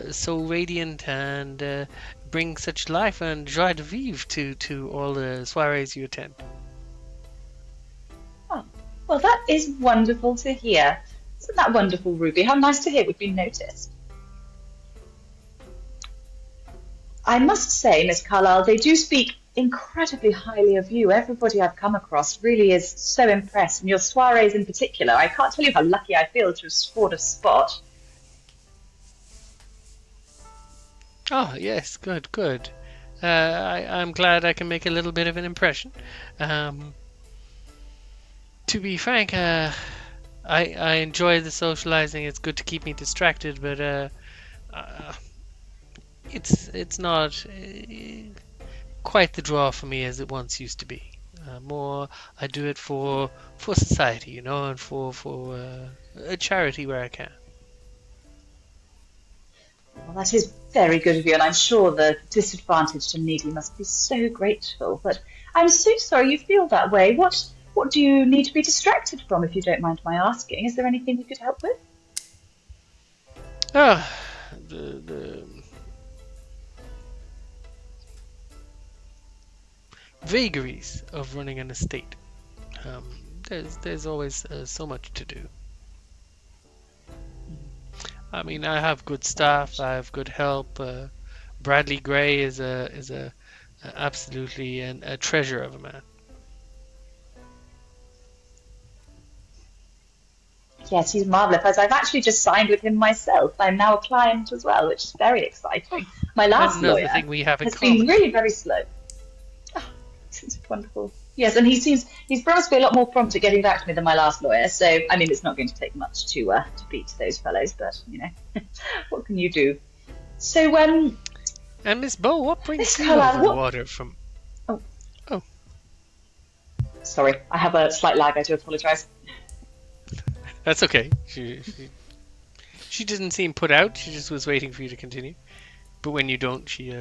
so radiant and bring such life and joie de vivre to all the soirees you attend. Oh, well, that is wonderful to hear. Isn't that wonderful, Ruby? How nice to hear we've been noticed. I must say, Miss Carlyle, they do speak incredibly highly of you. Everybody I've come across really is so impressed, and your soirees in particular. I can't tell you how lucky I feel to have scored a spot. Oh yes, good. I'm glad I can make a little bit of an impression. To be frank, I enjoy the socializing. It's good to keep me distracted, but it's not quite the draw for me as it once used to be. More, I do it for society, you know, and for a charity where I can. Well, that is very good of you, and I'm sure the disadvantaged and needy must be so grateful. But I'm so sorry you feel that way. What do you need to be distracted from, if you don't mind my asking? Is there anything we could help with? The vagaries of running an estate. There's always so much to do. I mean, I have good staff. I have good help. Bradley Gray is a absolutely a treasure of a man. Yes, he's marvellous. As I've actually just signed with him myself. I'm now a client as well, which is very exciting. My last Another lawyer thing we have in has been common. really very slow. Oh, it's wonderful. Yes, and he's promised to be a lot more prompt at getting back to me than my last lawyer. So, I mean, it's not going to take much to beat those fellows, but, you know, what can you do? So, And Miss Bow, what brings Miss you Carlyle, over the what... water from... Oh. Sorry, I have a slight lag. I do apologise. That's okay. She didn't seem put out. She just was waiting for you to continue. But when you don't, she...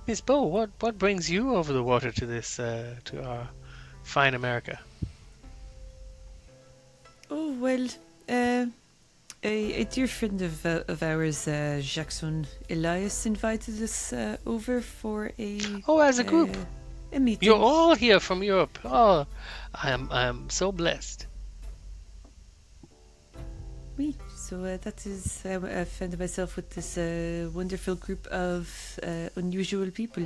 Miss Bow, what brings you over the water to this, to our fine America? Oh, well, a dear friend of ours, Jackson Elias, invited us over for a... Oh, as a group. A meeting. You're all here from Europe. Oh, I am so blessed. Oui, so that is, I found myself with this wonderful group of unusual people.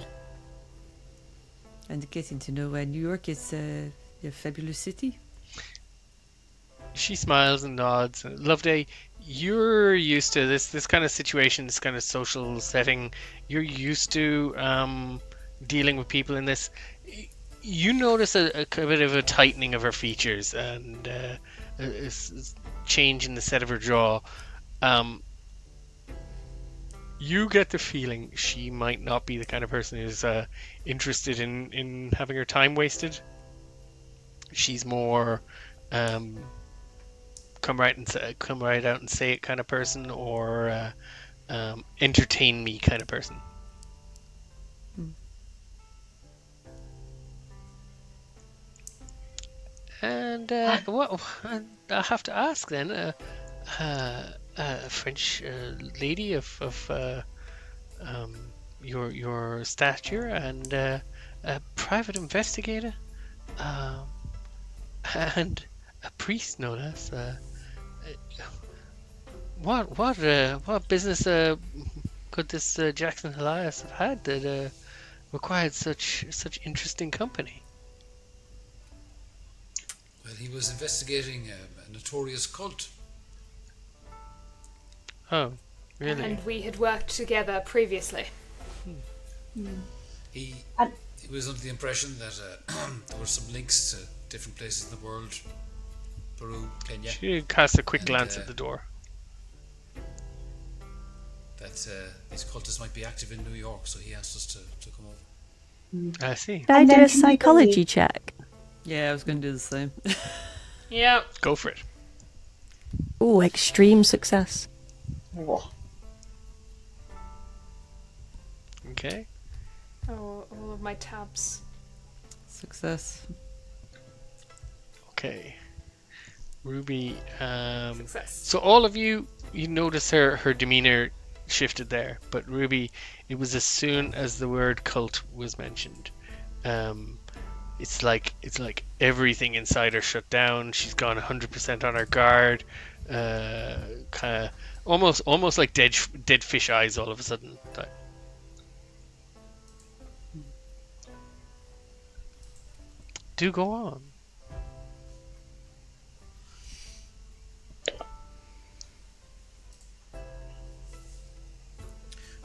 And getting to know New York is a fabulous city. She smiles and nods. Loveday, you're used to this kind of situation, this kind of social setting. You're used to dealing with people in this. You notice a bit of a tightening of her features and a change in the set of her jaw. You get the feeling she might not be the kind of person who's interested in having her time wasted. She's more come right out and say it kind of person, or entertain me kind of person. And what I have to ask then, a French lady of your stature and a private investigator, and a priest, no less. What business could this Jackson Elias have had that required such interesting company? Well, he was investigating a notorious cult. Oh, really? And we had worked together previously. He was under the impression that there were some links to different places in the world. Peru, Kenya. She cast a quick glance at the door. That these cultists might be active in New York, so he asked us to come over. I see. Can I do a psychology check? Yeah, I was going to do the same. Yeah. Go for it. Oh, extreme success. Oh. Okay. Oh, all of my tabs. Success. Okay. Ruby. Success. So all of you notice her demeanor shifted there, but Ruby, it was as soon as the word cult was mentioned. It's like everything inside her shut down. She's gone 100% on her guard. Kind of almost like dead fish eyes all of a sudden. Do go on.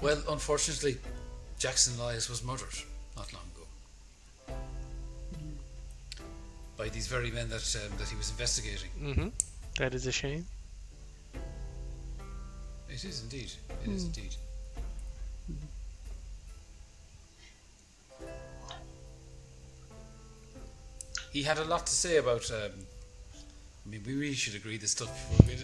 Well, unfortunately, Jackson Elias was murdered not long ago by these very men that he was investigating. Mm-hmm. That is a shame. It is indeed. It is indeed. He had a lot to say about. I mean, we really should agree this stuff before we.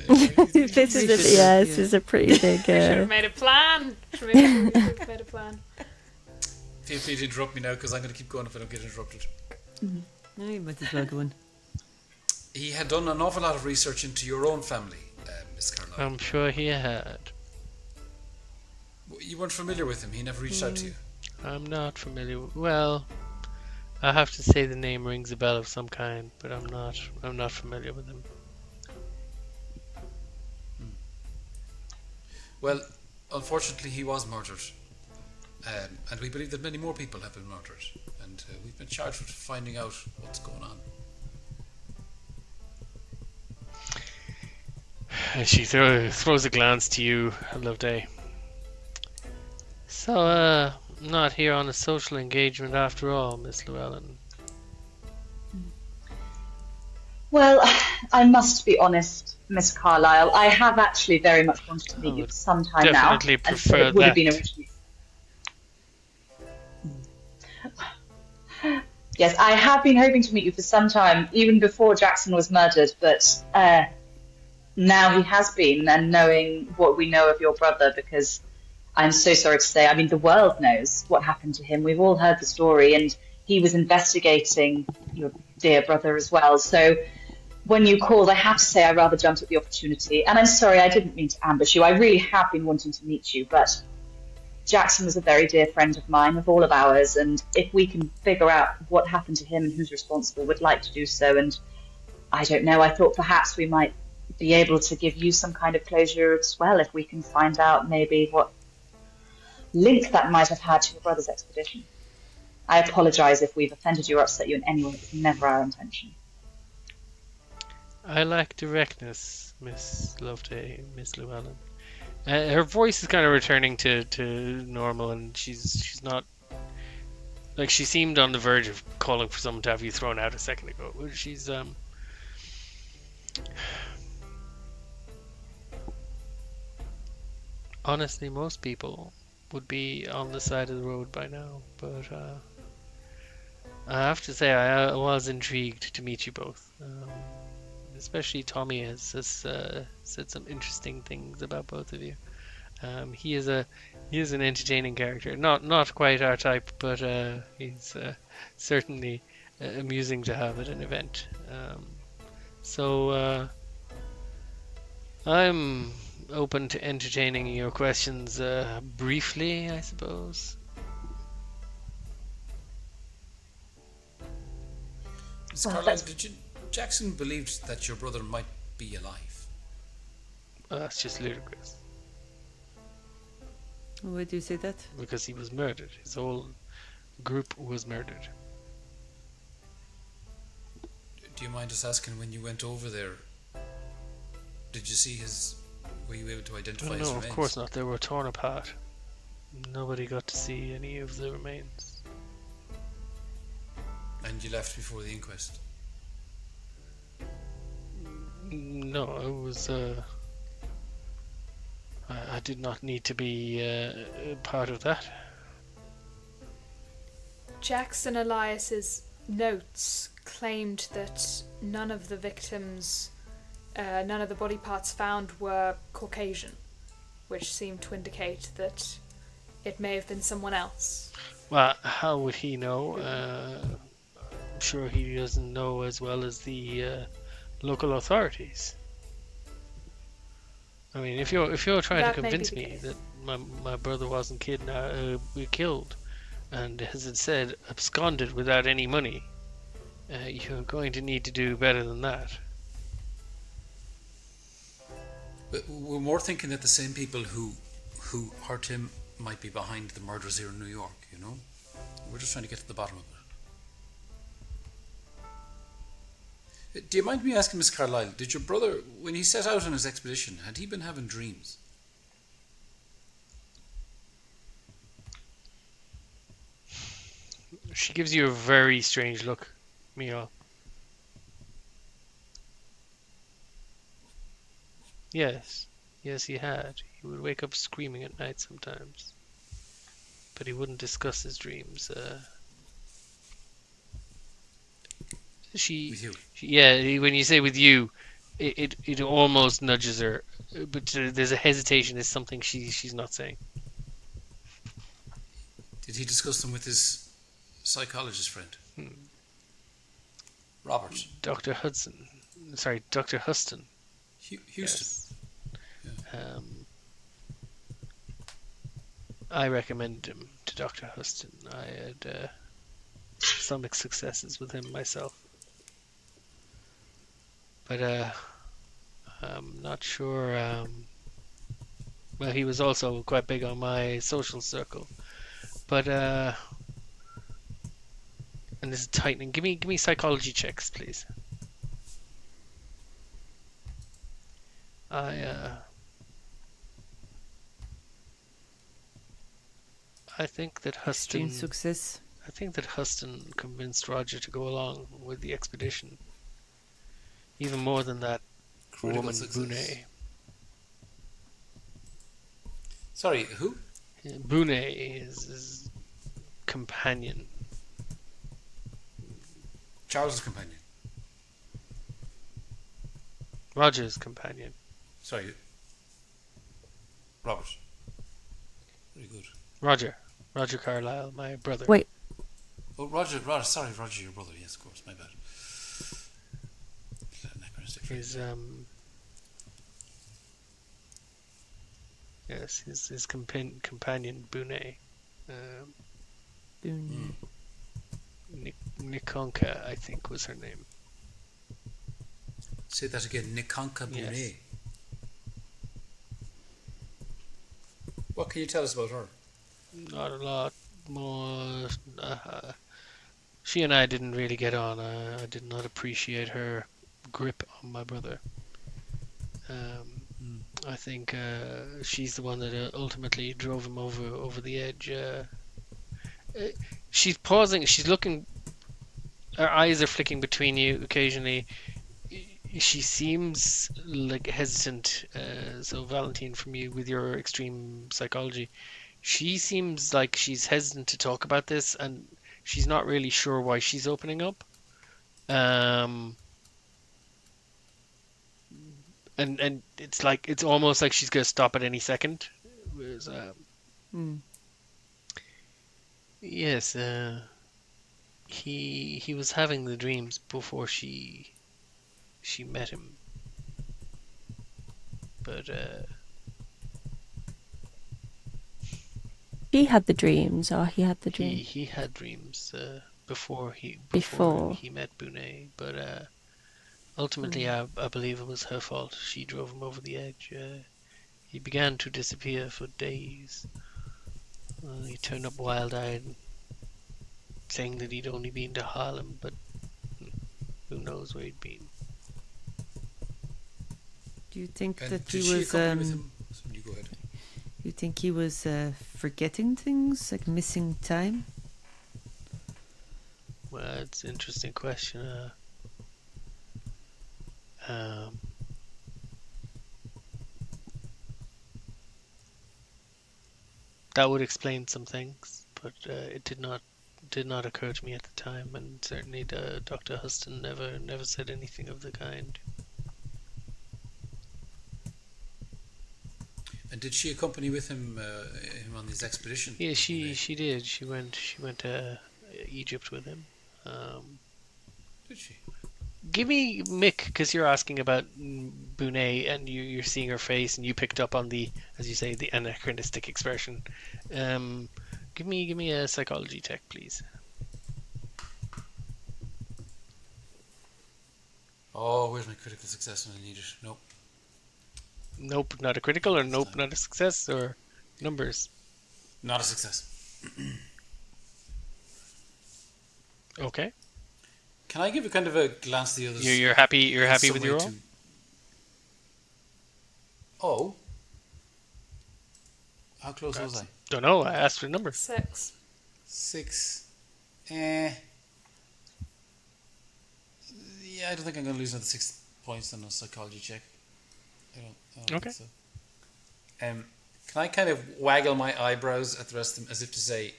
This is a pretty big. We should have made a plan. Made a plan. Feel free to interrupt me now, because I'm going to keep going if I don't get interrupted. No, you might as well go on. He had done an awful lot of research into your own family, Miss Carlyle. I'm sure he had. You weren't familiar with him. He never reached out to you. I'm not familiar with... Well, I have to say the name rings a bell of some kind, but I'm not familiar with him. Well, unfortunately, he was murdered. And we believe that many more people have been murdered. And we've been charged with finding out what's going on. And she throws a glance to you, Loveday. So, not here on a social engagement after all, Miss Llewellyn. Well, I must be honest, Miss Carlyle. I have actually very much wanted to meet you for some time now. Definitely And prefer it would have that. been originally. Yes, I have been hoping to meet you for some time, even before Jackson was murdered, but now he has been, and knowing what we know of your brother, because I'm so sorry to say, I mean, the world knows what happened to him. We've all heard the story, and he was investigating your dear brother as well. So when you called, I have to say I rather jumped at the opportunity. And I'm sorry, I didn't mean to ambush you. I really have been wanting to meet you, but Jackson was a very dear friend of mine, of all of ours, and if we can figure out what happened to him and who's responsible, we'd like to do so. And I don't know, I thought perhaps we might be able to give you some kind of closure as well, if we can find out maybe what link that might have had to your brother's expedition. I apologise if we've offended you or upset you in any way. It was never our intention. I like directness, Miss Loveday, Miss Llewellyn. Her voice is kind of returning to normal, and she's not like she seemed on the verge of calling for someone to have you thrown out a second ago. She's honestly, most people would be on the side of the road by now, but I have to say I was intrigued to meet you both. Especially Tommy has said some interesting things about both of you. He is an entertaining character, not quite our type, but he's certainly amusing to have at an event. So I'm open to entertaining your questions briefly, I suppose. Miss Carlyle, Jackson believed that your brother might be alive. That's just ludicrous. Why do you say that? Because he was murdered. His whole group was murdered. Do you mind us asking, when you went over there, did you see were you able to identify his No, remains? of course not. They were torn apart. Nobody got to see any of the remains. And you left before the inquest? No, I was. I did not need to be part of that. Jackson Elias's notes claimed that none of the victims, none of the body parts found were Caucasian, which seemed to indicate that it may have been someone else. Well, how would he know? I'm sure he doesn't know as well as the local authorities. I mean, if you're trying to convince me that my brother wasn't killed, and as it said, absconded without any money, you're going to need to do better than that. But we're more thinking that the same people who hurt him might be behind the murders here in New York, you know? We're just trying to get to the bottom of it. Do you mind me asking, Miss Carlyle, did your brother, when he set out on his expedition, had he been having dreams? She gives you a very strange look, Mia. Yes, he had. He would wake up screaming at night sometimes, but he wouldn't discuss his dreams. With you? When you say with you, it almost nudges her, but there's a hesitation. There's something she's not saying. Did he discuss them with his psychologist friend? Robert? Dr. Huston. Houston. Yes. Yeah. I recommended him to Dr. Huston. I had some successes with him myself. But I'm not sure. Well, he was also quite big on my social circle. But and this is tightening. Give me psychology checks, please. I think that Extreme Huston. success. I think that Huston convinced Roger to go along with the expedition. Even more than that Critical woman success. Boone. Sorry, who? Boone is his companion. Charles's companion. Roger's companion. Sorry. Robert. Very good. Roger Carlyle, my brother. Wait, Oh, Roger, sorry, Roger, your brother. Yes, of course, my bad. Anachronistic. His companion Boone. Boone. Nikonka, I think, was her name. Say that again, Nikonka Boone. Yes. What can you tell us about her? Not a lot more. She and I didn't really get on. I did not appreciate her grip on my brother. I think she's the one that ultimately drove him over the edge. She's pausing. She's looking. Her eyes are flicking between you occasionally. She seems like hesitant. So Valentine, from you with your extreme psychology, she seems like she's hesitant to talk about this, and she's not really sure why she's opening up. And it's almost like she's gonna stop at any second. Whereas, yes, he was having the dreams before she met him, but she had the dreams, or he had the dreams? he had dreams before he met Boone, but ultimately I believe it was her fault. She drove him over the edge. He began to disappear for days. He turned up wild-eyed, saying that he'd only been to Harlem, but who knows where he'd been. Do you think And that did he she was? accompany with him? You go ahead. You think he was forgetting things, like missing time? Well, it's an interesting question. That would explain some things, but it did not occur to me at the time, and certainly Dr. Huston never said anything of the kind. And did she accompany with him on his expedition? Yeah, she did. She went to Egypt with him. Did she? Give me Mick, because you're asking about Boone, and you're seeing her face, and you picked up on the, as you say, the anachronistic expression. Give me a psychology check, please. Oh, where's my critical success when I need it? Nope. Nope, not a critical, or nope, not a success, or numbers. Not a success. Okay. Can I give a kind of a glance to the others? You're happy. You're happy Some with way your to- roll? Oh. How close was I? Don't know. I asked for a number. 6. 6. Yeah, I don't think I'm going to lose another 6 points on a psychology check. I don't Okay. think so. Can I kind of waggle my eyebrows at the rest of them as if to say,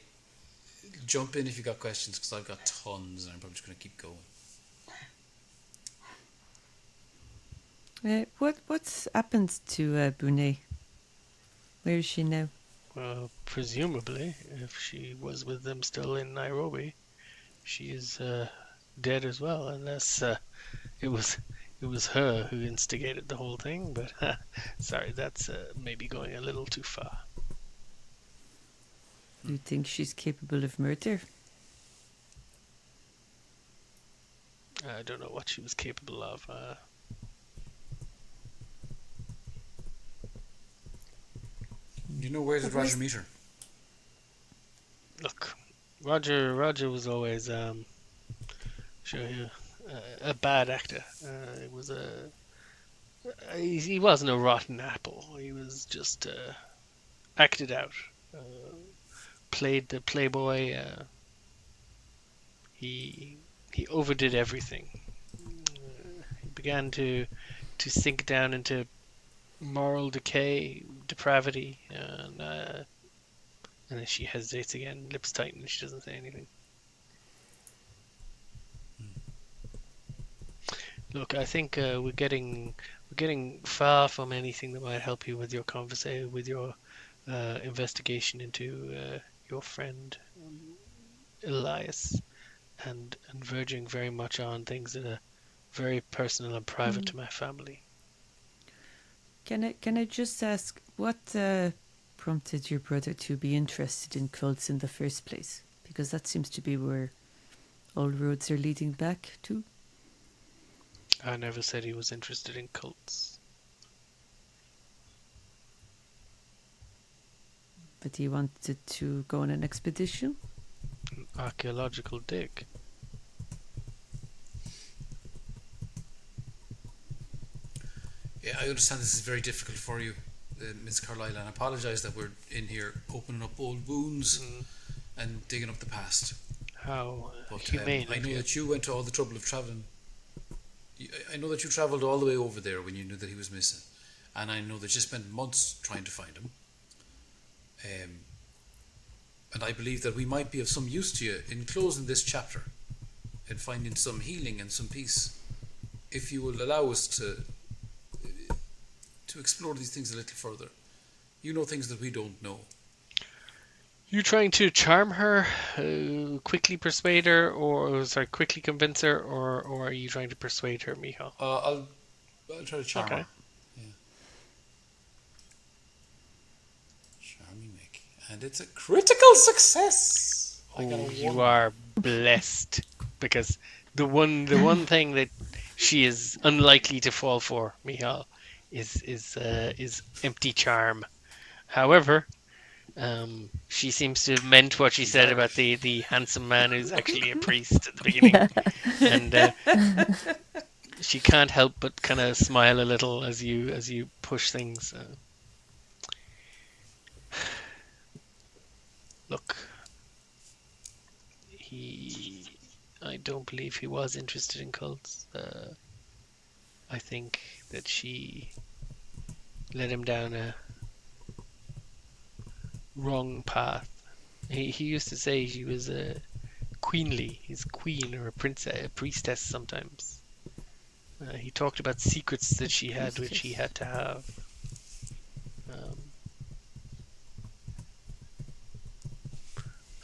jump in if you've got questions, because I've got tons and I'm probably just going to keep going. What's happened to Boone? Where is she now? Well, presumably, if she was with them still in Nairobi, she is dead as well, unless it was her who instigated the whole thing. But sorry, that's maybe going a little too far. You think she's capable of murder? I don't know what she was capable of. You know, where did Roger meet her? Look, Roger was always show you a bad actor. It was he wasn't a rotten apple. He was just acted out. Uh, Played the playboy. He overdid everything. He began to sink down into moral decay, depravity, and then she hesitates again, lips tighten, she doesn't say anything. Look, I think we're getting far from anything that might help you with your conversation, with your investigation into your friend Elias, and verging very much on things that are very personal and private to my family. Can I just ask what prompted your brother to be interested in cults in the first place? Because that seems to be where all roads are leading back to. I never said he was interested in cults. But he wanted to go on an expedition? An archaeological dig. Yeah, I understand this is very difficult for you, Miss Carlyle, and I apologise that we're in here opening up old wounds and digging up the past. How But humane I of know you. that you went to all the trouble of travelling. I know that you travelled all the way over there when you knew that he was missing, and I know that you spent months trying to find him. And I believe that we might be of some use to you in closing this chapter and finding some healing and some peace, if you will allow us to explore these things a little further. You know things that we don't know. You trying to charm her, quickly persuade her, quickly convince her, or are you trying to persuade her, Michal? I'll try to charm her. Yeah. Charming Mick. And it's a critical success. You are blessed, because the one thing that she is unlikely to fall for, Michal, is empty charm. However, she seems to have meant what she said about the handsome man who's actually a priest at the beginning, and she can't help but kind of smile a little as you push things. Look, I don't believe he was interested in cults. I think that she led him down a wrong path. He used to say she was queenly, his queen or a princess, a priestess sometimes. He talked about secrets that she had, which he had to have.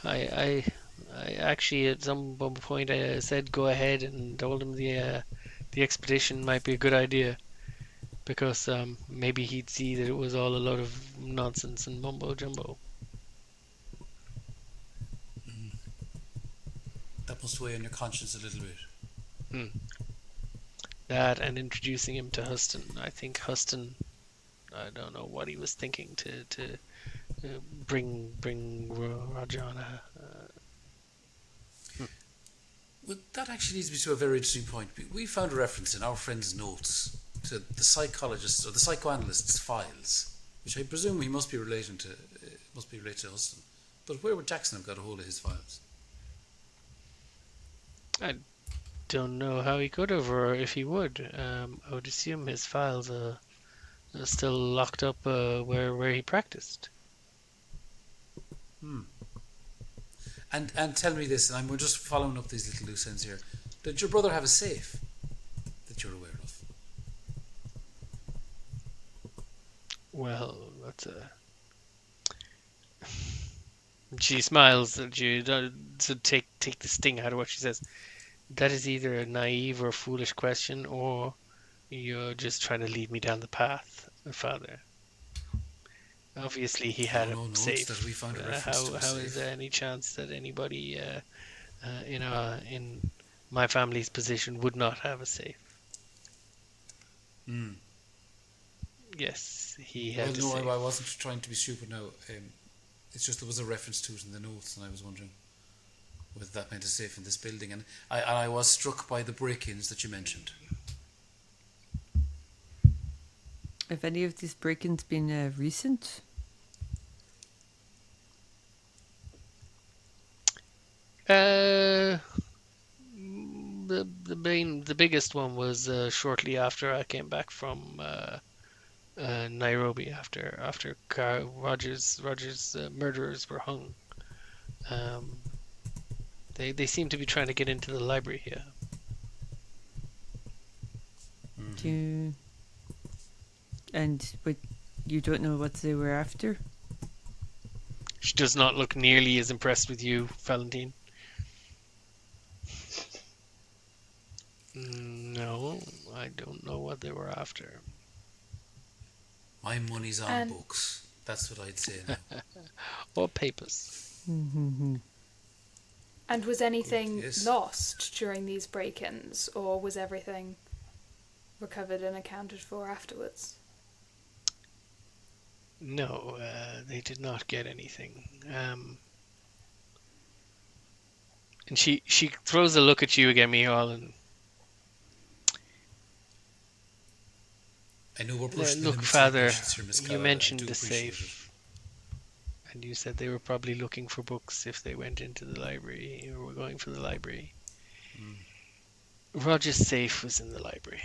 I actually at some point I said go ahead and told him the expedition might be a good idea, because maybe he'd see that it was all a lot of nonsense and mumbo jumbo. That must weigh on your conscience a little bit. That and introducing him to Huston. I think Huston, I don't know what he was thinking to bring Roger on a. Well, that actually leads me to a very interesting point. We found a reference in our friend's notes to the psychologist's or the psychoanalyst's files, which I presume he must be related to Huston. But where would Jackson have got a hold of his files? I don't know how he could have, or if he would. I would assume his files are still locked up where he practiced. And tell me this, and we're just following up these little loose ends here. Did your brother have a safe that you're aware of? Well, that's a. She smiles at you to take the sting out of what she says. That is either a naive or foolish question, or you're just trying to lead me down the path, Father. Obviously, he had a safe. That we found a reference to a how safe. is there any chance that anybody in my family's position would not have a safe? Yes, he had a safe. I wasn't trying to be stupid now. It's just there was a reference to it in the notes, and I was wondering whether that meant a safe in this building. And I was struck by the break-ins that you mentioned. Have any of these break-ins been recent? The biggest one was shortly after I came back from Nairobi after Roger's murderers were hung. They seem to be trying to get into the library here. But you don't know what they were after? She does not look nearly as impressed with you, Valentine. No, I don't know what they were after. My money's on books. That's what I'd say now. Or papers. And was anything lost during these break-ins, or was everything recovered and accounted for afterwards? No, they did not get anything. And she throws a look at you again, Mihal, and I know we're pushing look, the Father, here, Miss you Carlyle. mentioned the safe, and you said they were probably looking for books if they went into the library or were going for the library. Roger's safe was in the library.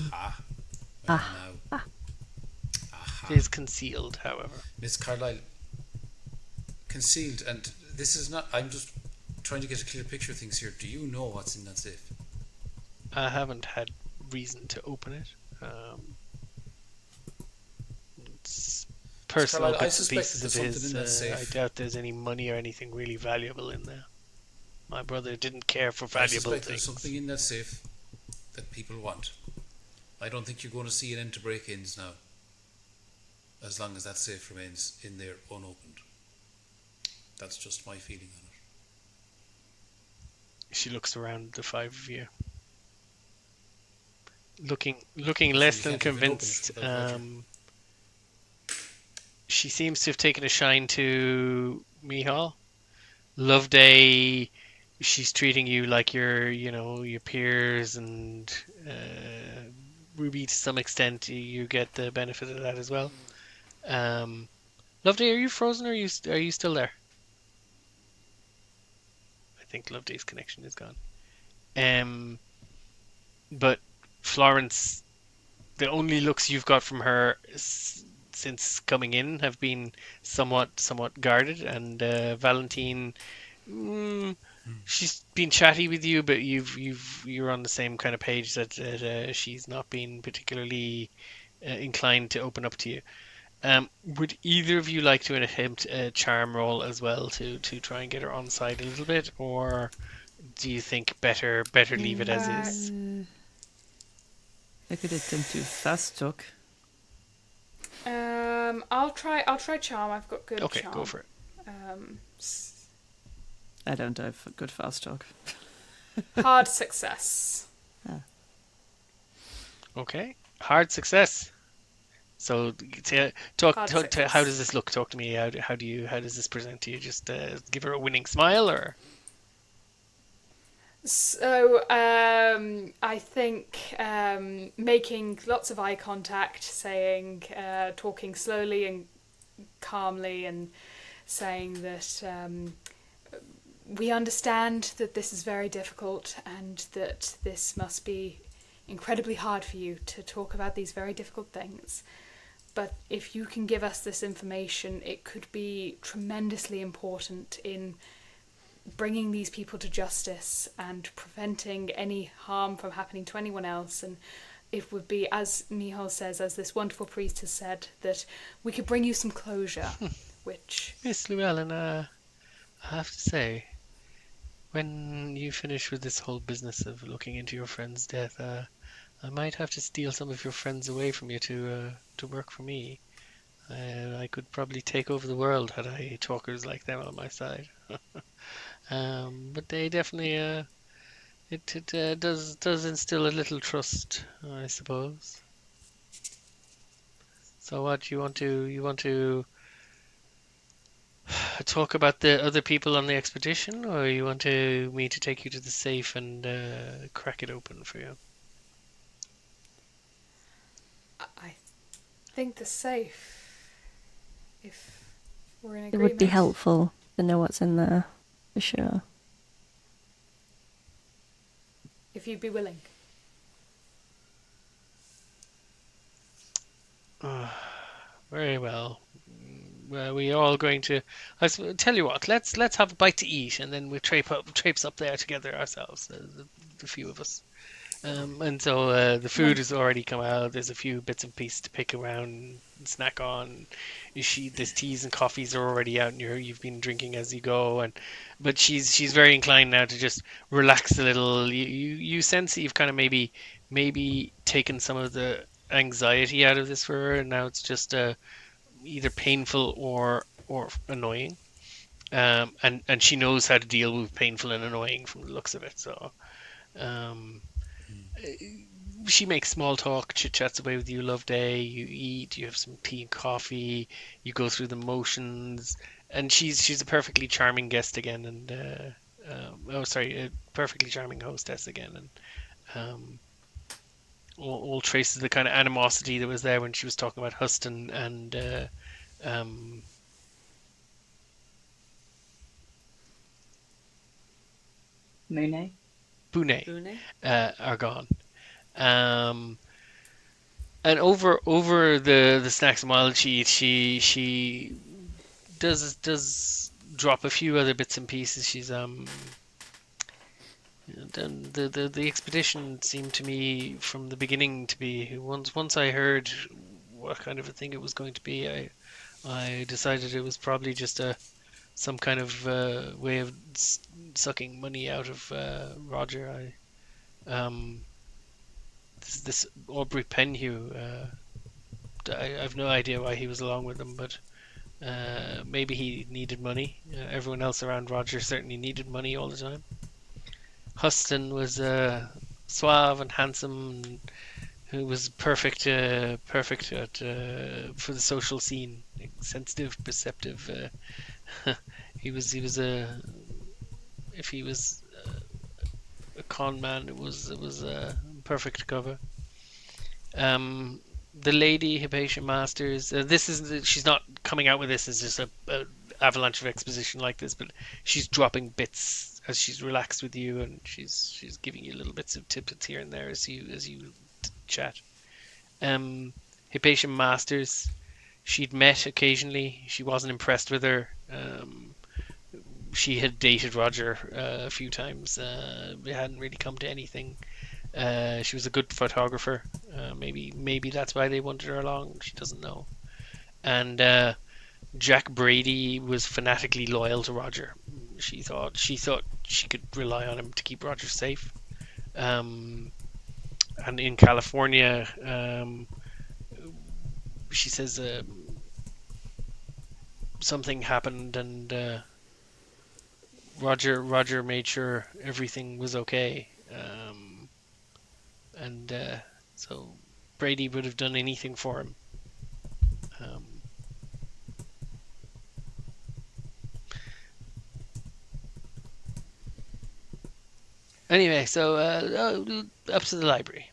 Aha. Well, now. It is concealed, however. Miss Carlyle, concealed, and this is not. I'm just trying to get a clear picture of things here. Do you know what's in that safe? I haven't had reason to open it. It's personal Carlyle, bits and pieces of his. I doubt there's any money or anything really valuable in there. My brother didn't care for valuable things. There's something in that safe that people want. I don't think you're going to see an end to break-ins now, as long as that safe remains in there unopened. That's just my feeling on it. She looks around the five of you, looking less than convinced. She seems to have taken a shine to Mihal. Loveday, she's treating you like your peers, and Ruby, to some extent, you get the benefit of that as well. Loveday, are you frozen, or are you still there? I think Loveday's connection is gone. But Florence, the only looks you've got from her since coming in have been somewhat guarded, and Valentine, she's been chatty with you, but you're on the same kind of page that she's not been particularly inclined to open up to you. Would either of you like to attempt a charm roll as well to try and get her on side a little bit, or do you think better leave it as is? I could attempt to fast talk. I'll try charm. I've got good charm. Okay, go for it. I don't have good fast talk. Hard success. Okay, hard success. So talk. How does this look? Talk to me. How does this present to you? Just give her a winning smile, or? So I think making lots of eye contact, talking slowly and calmly, and saying that we understand that this is very difficult and that this must be incredibly hard for you to talk about these very difficult things. But if you can give us this information, it could be tremendously important in bringing these people to justice and preventing any harm from happening to anyone else. And it would be, as Mihal says, as this wonderful priest has said, that we could bring you some closure, which... Miss Llewellyn, I have to say, when you finish with this whole business of looking into your friend's death, I might have to steal some of your friends away from you to work for me. I could probably take over the world had I talkers like them on my side. But they definitely it does instill a little trust, I suppose. So what you want to talk about the other people on the expedition, or you want me to take you to the safe and crack it open for you? I think the safe, if we're in It agreement. would be helpful to know what's in there, for sure. If you'd be willing. Very well. Well, we are all going to. Tell you what. Let's have a bite to eat, and then we'll traipse up there together ourselves, the few of us. And so the food has already come out. There's a few bits and pieces to pick around, and snack on. There's teas and coffees are already out, and you've been drinking as you go. But she's very inclined now to just relax a little. You sense that you've kind of maybe taken some of the anxiety out of this for her, and now it's just either painful or annoying. And she knows how to deal with painful and annoying from the looks of it. So. She makes small talk, chit chats away with you, Loveday. You eat, you have some tea and coffee, you go through the motions, and she's a perfectly charming guest again, and a perfectly charming hostess again, and all traces of the kind of animosity that was there when she was talking about Huston and Monet. Bune are gone. And over the snacks and wild she eats, she does drop a few other bits and pieces. She's done the expedition seemed to me from the beginning to be once I heard what kind of a thing it was going to be, I decided it was probably just some kind of way of sucking money out of Roger. This Aubrey Penhew. I have no idea why he was along with them, but maybe he needed money. Everyone else around Roger certainly needed money all the time. Huston was suave and handsome, and who was perfect at for the social scene. Sensitive, perceptive. He was if he was a con man, it was perfect cover. The lady Hypatia Masters. She's not coming out with this as just a avalanche of exposition like this, but she's dropping bits as she's relaxed with you, and she's giving you little bits of tips here and there as you chat. Hypatia Masters. She'd met occasionally. She wasn't impressed with her. She had dated Roger a few times. It hadn't really come to anything. She was a good photographer. Maybe that's why they wanted her along. She doesn't know. And Jack Brady was fanatically loyal to Roger. She thought she could rely on him to keep Roger safe. And in California, she says something happened, and Roger made sure everything was okay. And so Brady would have done anything for him. Anyway, so up to the library.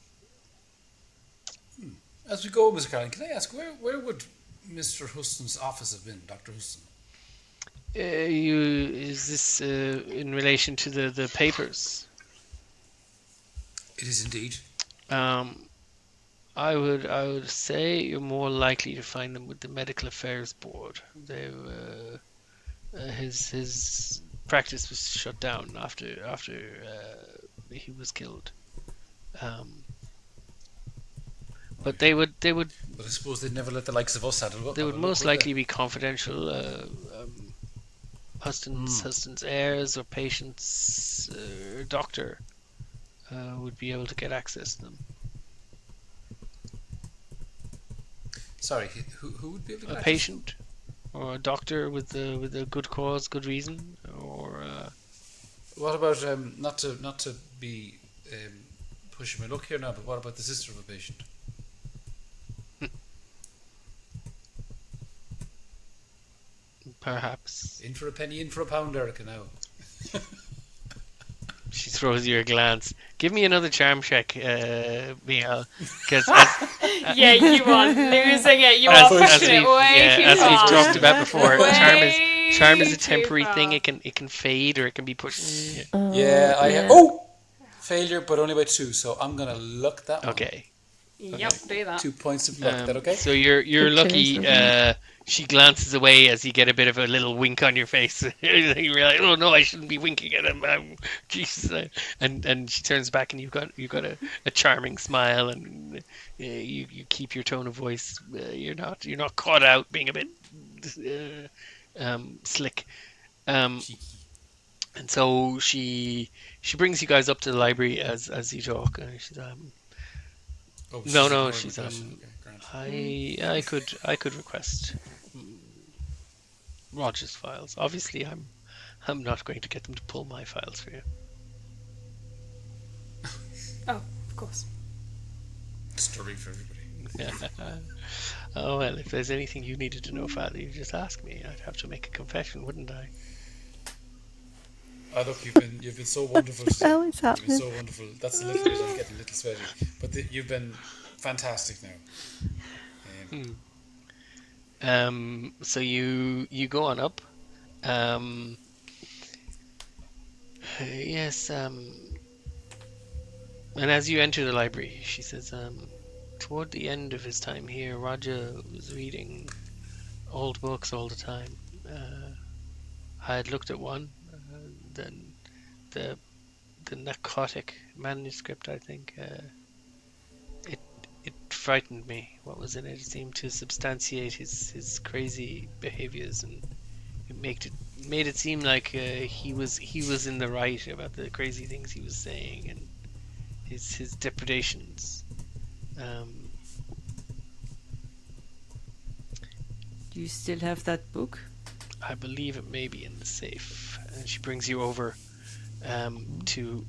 As we go, Mr. Carlyle, can I ask where would Mr. Huston's office have been, Dr. Huston? Is this in relation to the papers? It is indeed. I would say you're more likely to find them with the Medical Affairs Board. They his practice was shut down after he was killed. But they would. But I suppose they'd never let the likes of us have They would most likely be confidential. Huston's heirs or patients or doctor would be able to get access to them. Sorry, who would be able to get A access? patient or a doctor with a good cause, good reason, or what about not to be pushing my luck here now, but what about the sister of a patient? Perhaps. In for a penny, in for a pound, Erica, now. She throws you a glance. Give me another charm check, Miel. Because Yeah, you are losing it. You as, are as pushing it we've way too as far. we've talked about before, Way charm is a too temporary far. thing. It can fade or it can be pushed. Yeah, I have. Oh! Failure, but only by 2, so I'm going to luck that one. Okay. Yep, do that. 2 points of luck, that okay? So you're Good lucky. choice, She glances away as you get a bit of a little wink on your face. You realize, oh no, I shouldn't be winking at him. Jesus. And she turns back, and you've got a charming smile, and you keep your tone of voice. You're not caught out being a bit slick. Cheeky. And so she brings you guys up to the library as you talk. She's Oh, no, ignoring she's my question. Okay, grand. I could request Roger's files. Obviously, I'm not going to get them to pull my files for you. Oh, of course. Story for everybody. Oh well, if there's anything you needed to know, Father, you just ask me. I'd have to make a confession, wouldn't I? Oh, look, you've been so wonderful today. Oh, it's You've been happening. so wonderful. That's a little bit. I'm getting a little sweaty, but you've been fantastic now. So you go on up. Yes. And as you enter the library, she says, toward the end of his time here, Roger was reading old books all the time. I had looked at one, then the narcotic manuscript, I think. It frightened me. What was in it? It seemed to substantiate his crazy behaviors, and it made it seem like he was in the right about the crazy things he was saying and his depredations. Do you still have that book? I believe it may be in the safe. And she brings you over to.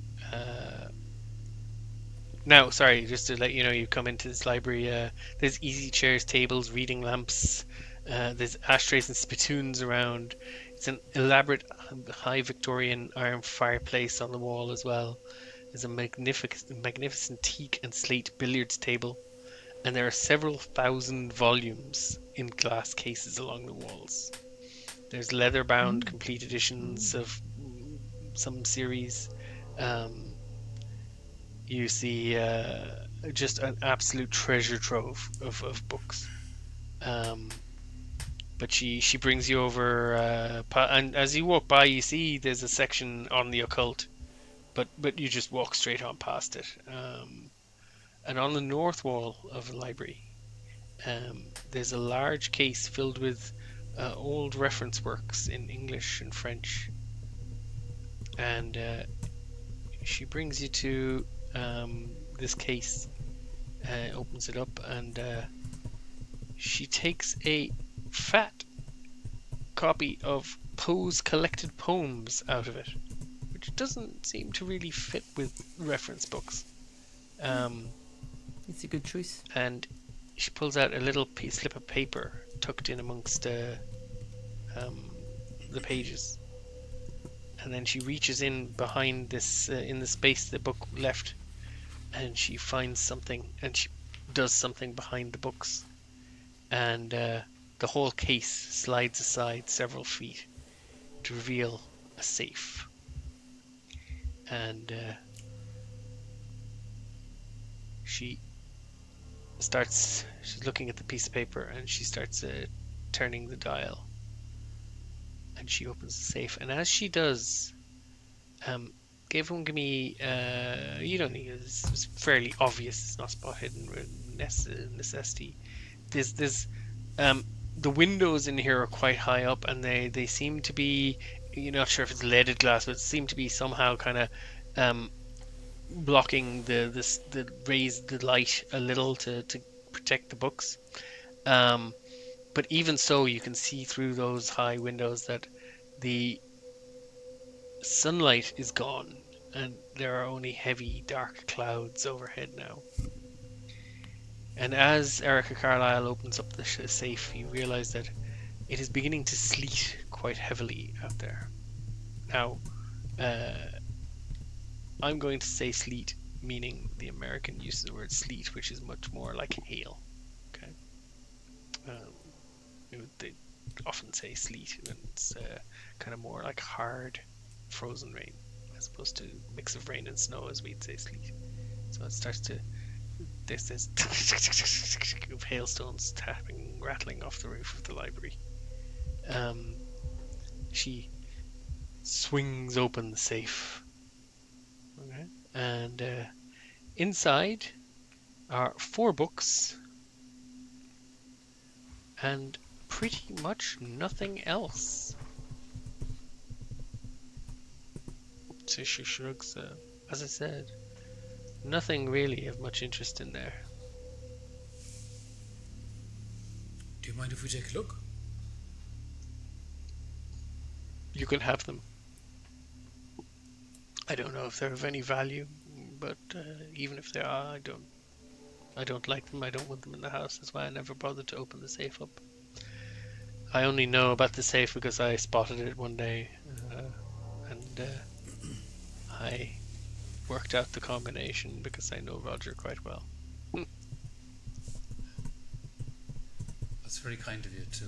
Now, sorry, just to let you know, you come into this library. There's easy chairs, tables, reading lamps. There's ashtrays and spittoons around. It's an elaborate, high Victorian iron fireplace on the wall as well. There's a magnificent teak and slate billiards table, and there are several thousand volumes in glass cases along the walls. There's leather-bound complete editions of some series. You see just an absolute treasure trove of books. But she brings you over, and as you walk by, you see there's a section on the occult, but you just walk straight on past it. And on the north wall of the library, there's a large case filled with old reference works in English and French. And she brings you to this case, opens it up, and she takes a fat copy of Poe's collected poems out of it, which doesn't seem to really fit with reference books. It's a good choice. And she pulls out a little slip of paper tucked in amongst the pages, and then she reaches in behind this in the space the book left, and she finds something, and she does something behind the books, and the whole case slides aside several feet to reveal a safe. And she's looking at the piece of paper, and she starts turning the dial, and she opens the safe. And as she does, give me you don't need it's fairly obvious, it's not spot hidden necessity. There's the windows in here are quite high up, and they seem to be, you're not sure if it's leaded glass, but it seem to be somehow kind of blocking the raise the light a little to protect the books. But even so, you can see through those high windows that the sunlight is gone, and there are only heavy dark clouds overhead now. And as Erica Carlyle opens up the safe, you realize that it is beginning to sleet quite heavily out there. Now, I'm going to say sleet, meaning the American use of the word sleet, which is much more like hail. Okay. They often say sleet, and it's kind of more like hard, frozen rain, as opposed to mix of rain and snow, as we'd say sleet. So it starts to, there's this of hailstones tapping, rattling off the roof of the library. She swings open the safe. Okay. And inside are 4 books and pretty much nothing else. So she shrugs. As I said, nothing really of much interest in there. Do you mind if we take a look? You can have them. I don't know if they're of any value, but even if they are, I don't like them. I don't want them in the house. That's why I never bothered to open the safe up. I only know about the safe because I spotted it one day, and I worked out the combination because I know Roger quite well. That's very kind of you to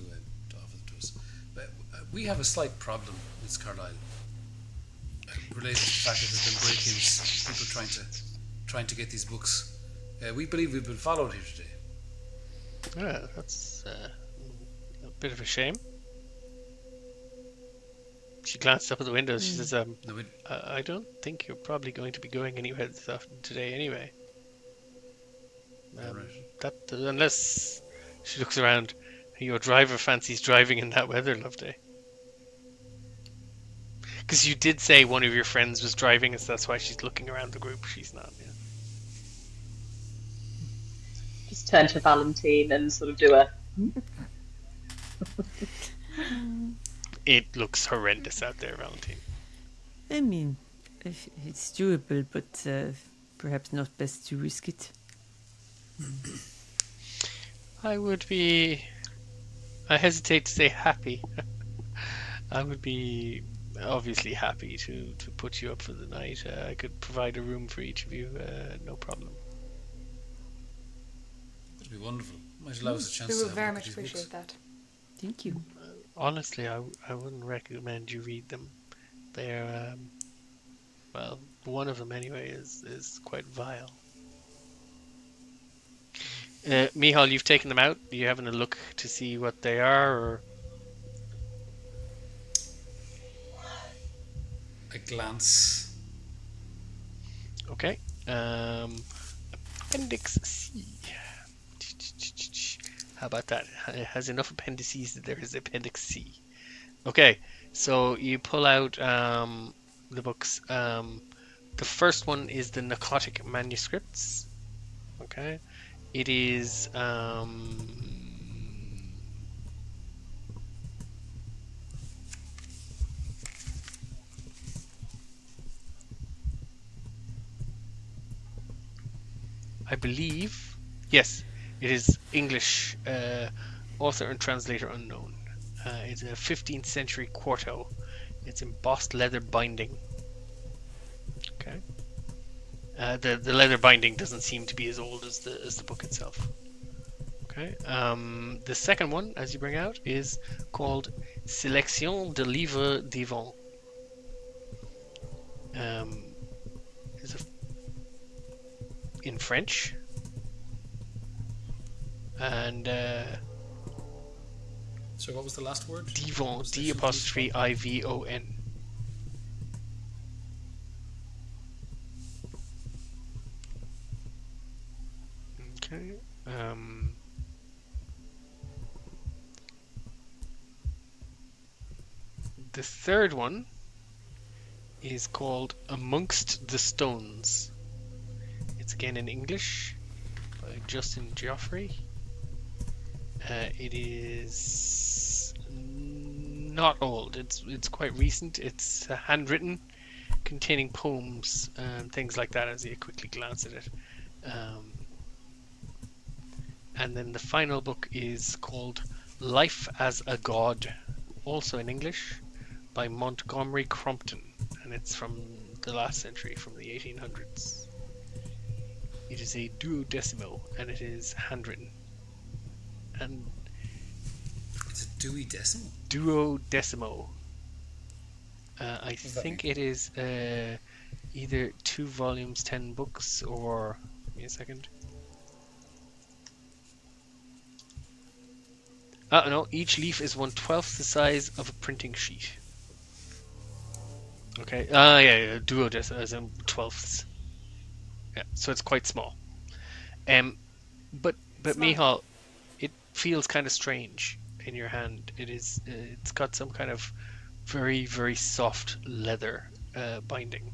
offer them to us. But, we have a slight problem, Miss Carlyle, related to the fact that there's been break-ins, people trying to get these books. We believe we've been followed here today. Yeah, that's a bit of a shame. She glanced up at the window. She says, I don't think you're probably going to be going anywhere today anyway. Right. Unless she looks around, your driver fancies driving in that weather, Loveday. Because you did say one of your friends was driving, so that's why she's looking around the group. She's not, yeah. Just turn to Valentine and sort of do a... It looks horrendous out there, Valentine. I mean, it's doable, but perhaps not best to risk it. I hesitate to say happy. I would be obviously happy to put you up for the night. I could provide a room for each of you, no problem. That'd be wonderful. Might allow us a chance We to will have a very look at much these appreciate books. that. Thank you. Honestly, I wouldn't recommend you read them. They're, well, one of them anyway is quite vile. Mihal, you've taken them out. Are you having a look to see what they are, or? A glance. Okay. Appendix C. How about that? It has enough appendices that there is Appendix C. Okay, so you pull out the books. The first one is the Narcotic Manuscripts. Okay. It is I believe, yes, it is English, author and translator unknown. It's a 15th century quarto. It's embossed leather binding. Okay. The leather binding doesn't seem to be as old as the book itself. Okay. The second one, as you bring out, is called Sélection de livres divans. In French, and So what was the last word? Divon, D''Ivon. Okay. The third one is called Amongst the Stones. It's again in English by Justin Geoffrey. It is not old. It's quite recent. It's handwritten, containing poems and things like that. As you quickly glance at it, and then the final book is called Life as a God, also in English, by Montgomery Crompton, and it's from the last century, from the 1800s. It is a duodecimo, and it is handwritten. And It's a Dewey Decimal. duodecimo. I think it is either 2 volumes, 10 books, or... Give me a second. No, each leaf is 1/12 the size of a printing sheet. Okay, yeah, duodecimo, as in 12ths. Yeah, so it's quite small. But Mihal, it feels kind of strange in your hand. It's got some kind of very, very soft leather binding.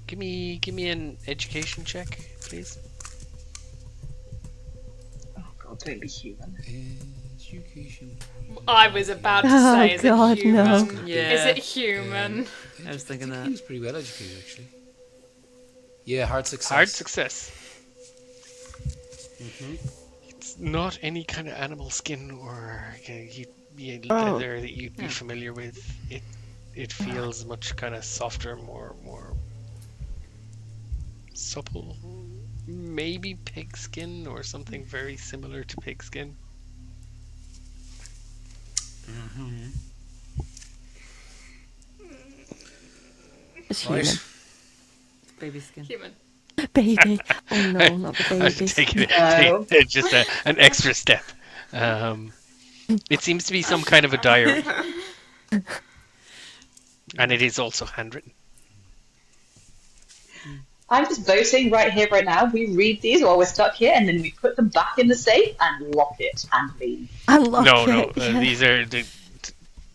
Give me an education check, please. Oh God, don't be human. Education. I was about to say, is God, it human? no. Yeah. Is it human? I was thinking He that. was pretty well educated, actually. Yeah, hard success. Hard success. It's not any kind of animal skin or leather that you'd be familiar with. It feels much kind of softer, more supple. Maybe pig skin or something very similar to pig skin. It's human. Right. Baby skin. Human. Baby. Oh no, not the I should babies. take No. it just an extra step. It seems to be some kind of a diary. And it is also handwritten. I'm just voting right here, right now. We read these while we're stuck here, and then we put them back in the safe and lock it and leave. Unlock No, it. yeah. these are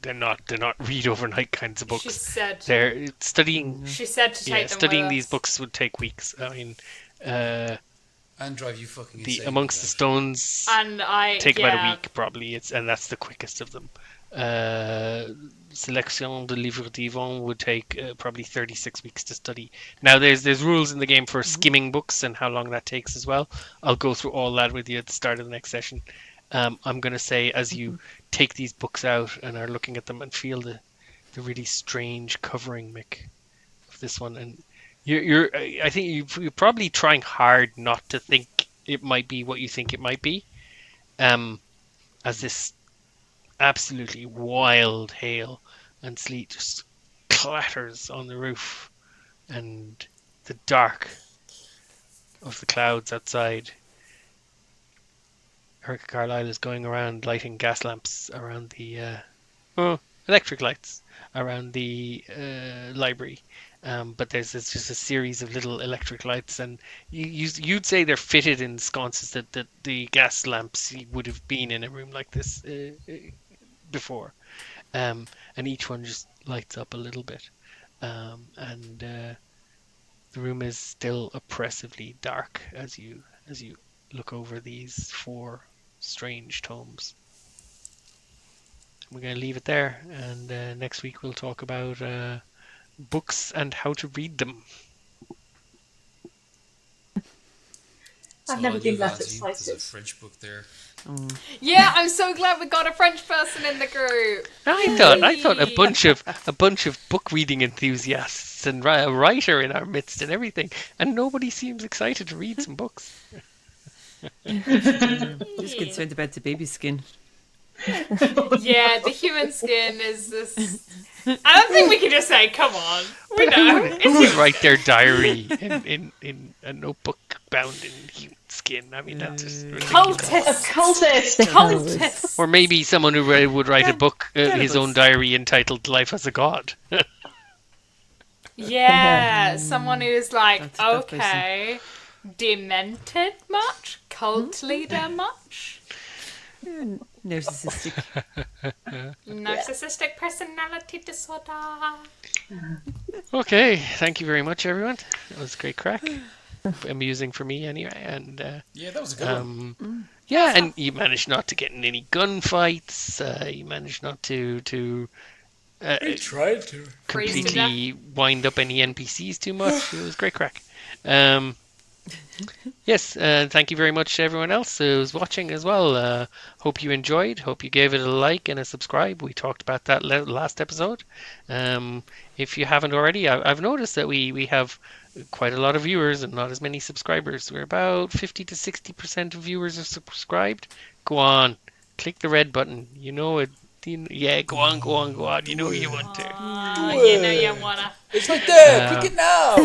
they're not read overnight kinds of She books. said. They're studying. She said to take Yeah, them studying with these us. books would take weeks. I mean, And drive you fucking the insane. Amongst the Stones And I take about a yeah, week probably. And that's the quickest of them. Sélection de livres d'Yvon would take probably 36 weeks to study. Now there's rules in the game for skimming books and how long that takes as well. I'll go through all that with you at the start of the next session. I'm going to say as you take these books out and are looking at them and feel the really strange covering, Mick, of this one, and I think you're probably trying hard not to think it might be what you think it might be, as this absolutely wild hail and sleet just clatters on the roof, and the dark of the clouds outside. Erica Carlyle is going around lighting gas lamps around the electric lights around the library, but there's just a series of little electric lights, and you'd say they're fitted in sconces that the gas lamps would have been in a room like this before, and each one just lights up a little bit, and the room is still oppressively dark as you look over these 4 strange tomes. We're going to leave it there, and next week we'll talk about books and how to read them. I've never been that There's a excited. French book there. Yeah, I'm so glad we got a French person in the group. I thought a bunch of book reading enthusiasts and a writer in our midst and everything, and nobody seems excited to read some books. Just concerned about the baby skin. Yeah, the human skin is this. I don't think we can just say, "Come on, we know." Who would write their diary in a notebook bound in human skin? I mean, that's just ridiculous. Cultist. Cultist! Or maybe someone who would write a book, his own diary entitled "Life as a God." Yeah, someone who's like, That's a good okay, demented much, cult leader much, Narcissistic. narcissistic personality disorder. Okay, thank you very much, everyone. That was a great crack. Amusing for me, anyway. And Yeah, that was a good one. yeah, and you managed not to get in any gunfights. You managed not to I tried to. completely wind up any NPCs too much. It was great crack. Yes, and thank you very much to everyone else who's watching as well. Hope you enjoyed. Hope you gave it a like and a subscribe. We talked about that last episode. If you haven't already, I've noticed that we have quite a lot of viewers and not as many subscribers. We're about 50 to 60% of viewers are subscribed. Go on, click the red button. You know it. Yeah, go on, go on, go on. You know you want to. You know you wanna. It's right there. Click it now.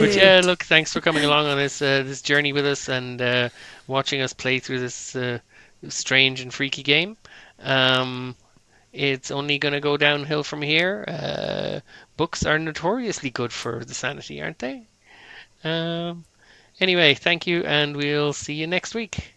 But yeah, look, thanks for coming along on this journey with us and watching us play through this strange and freaky game. It's only going to go downhill from here. Books are notoriously good for the sanity, aren't they? Anyway, thank you, and we'll see you next week.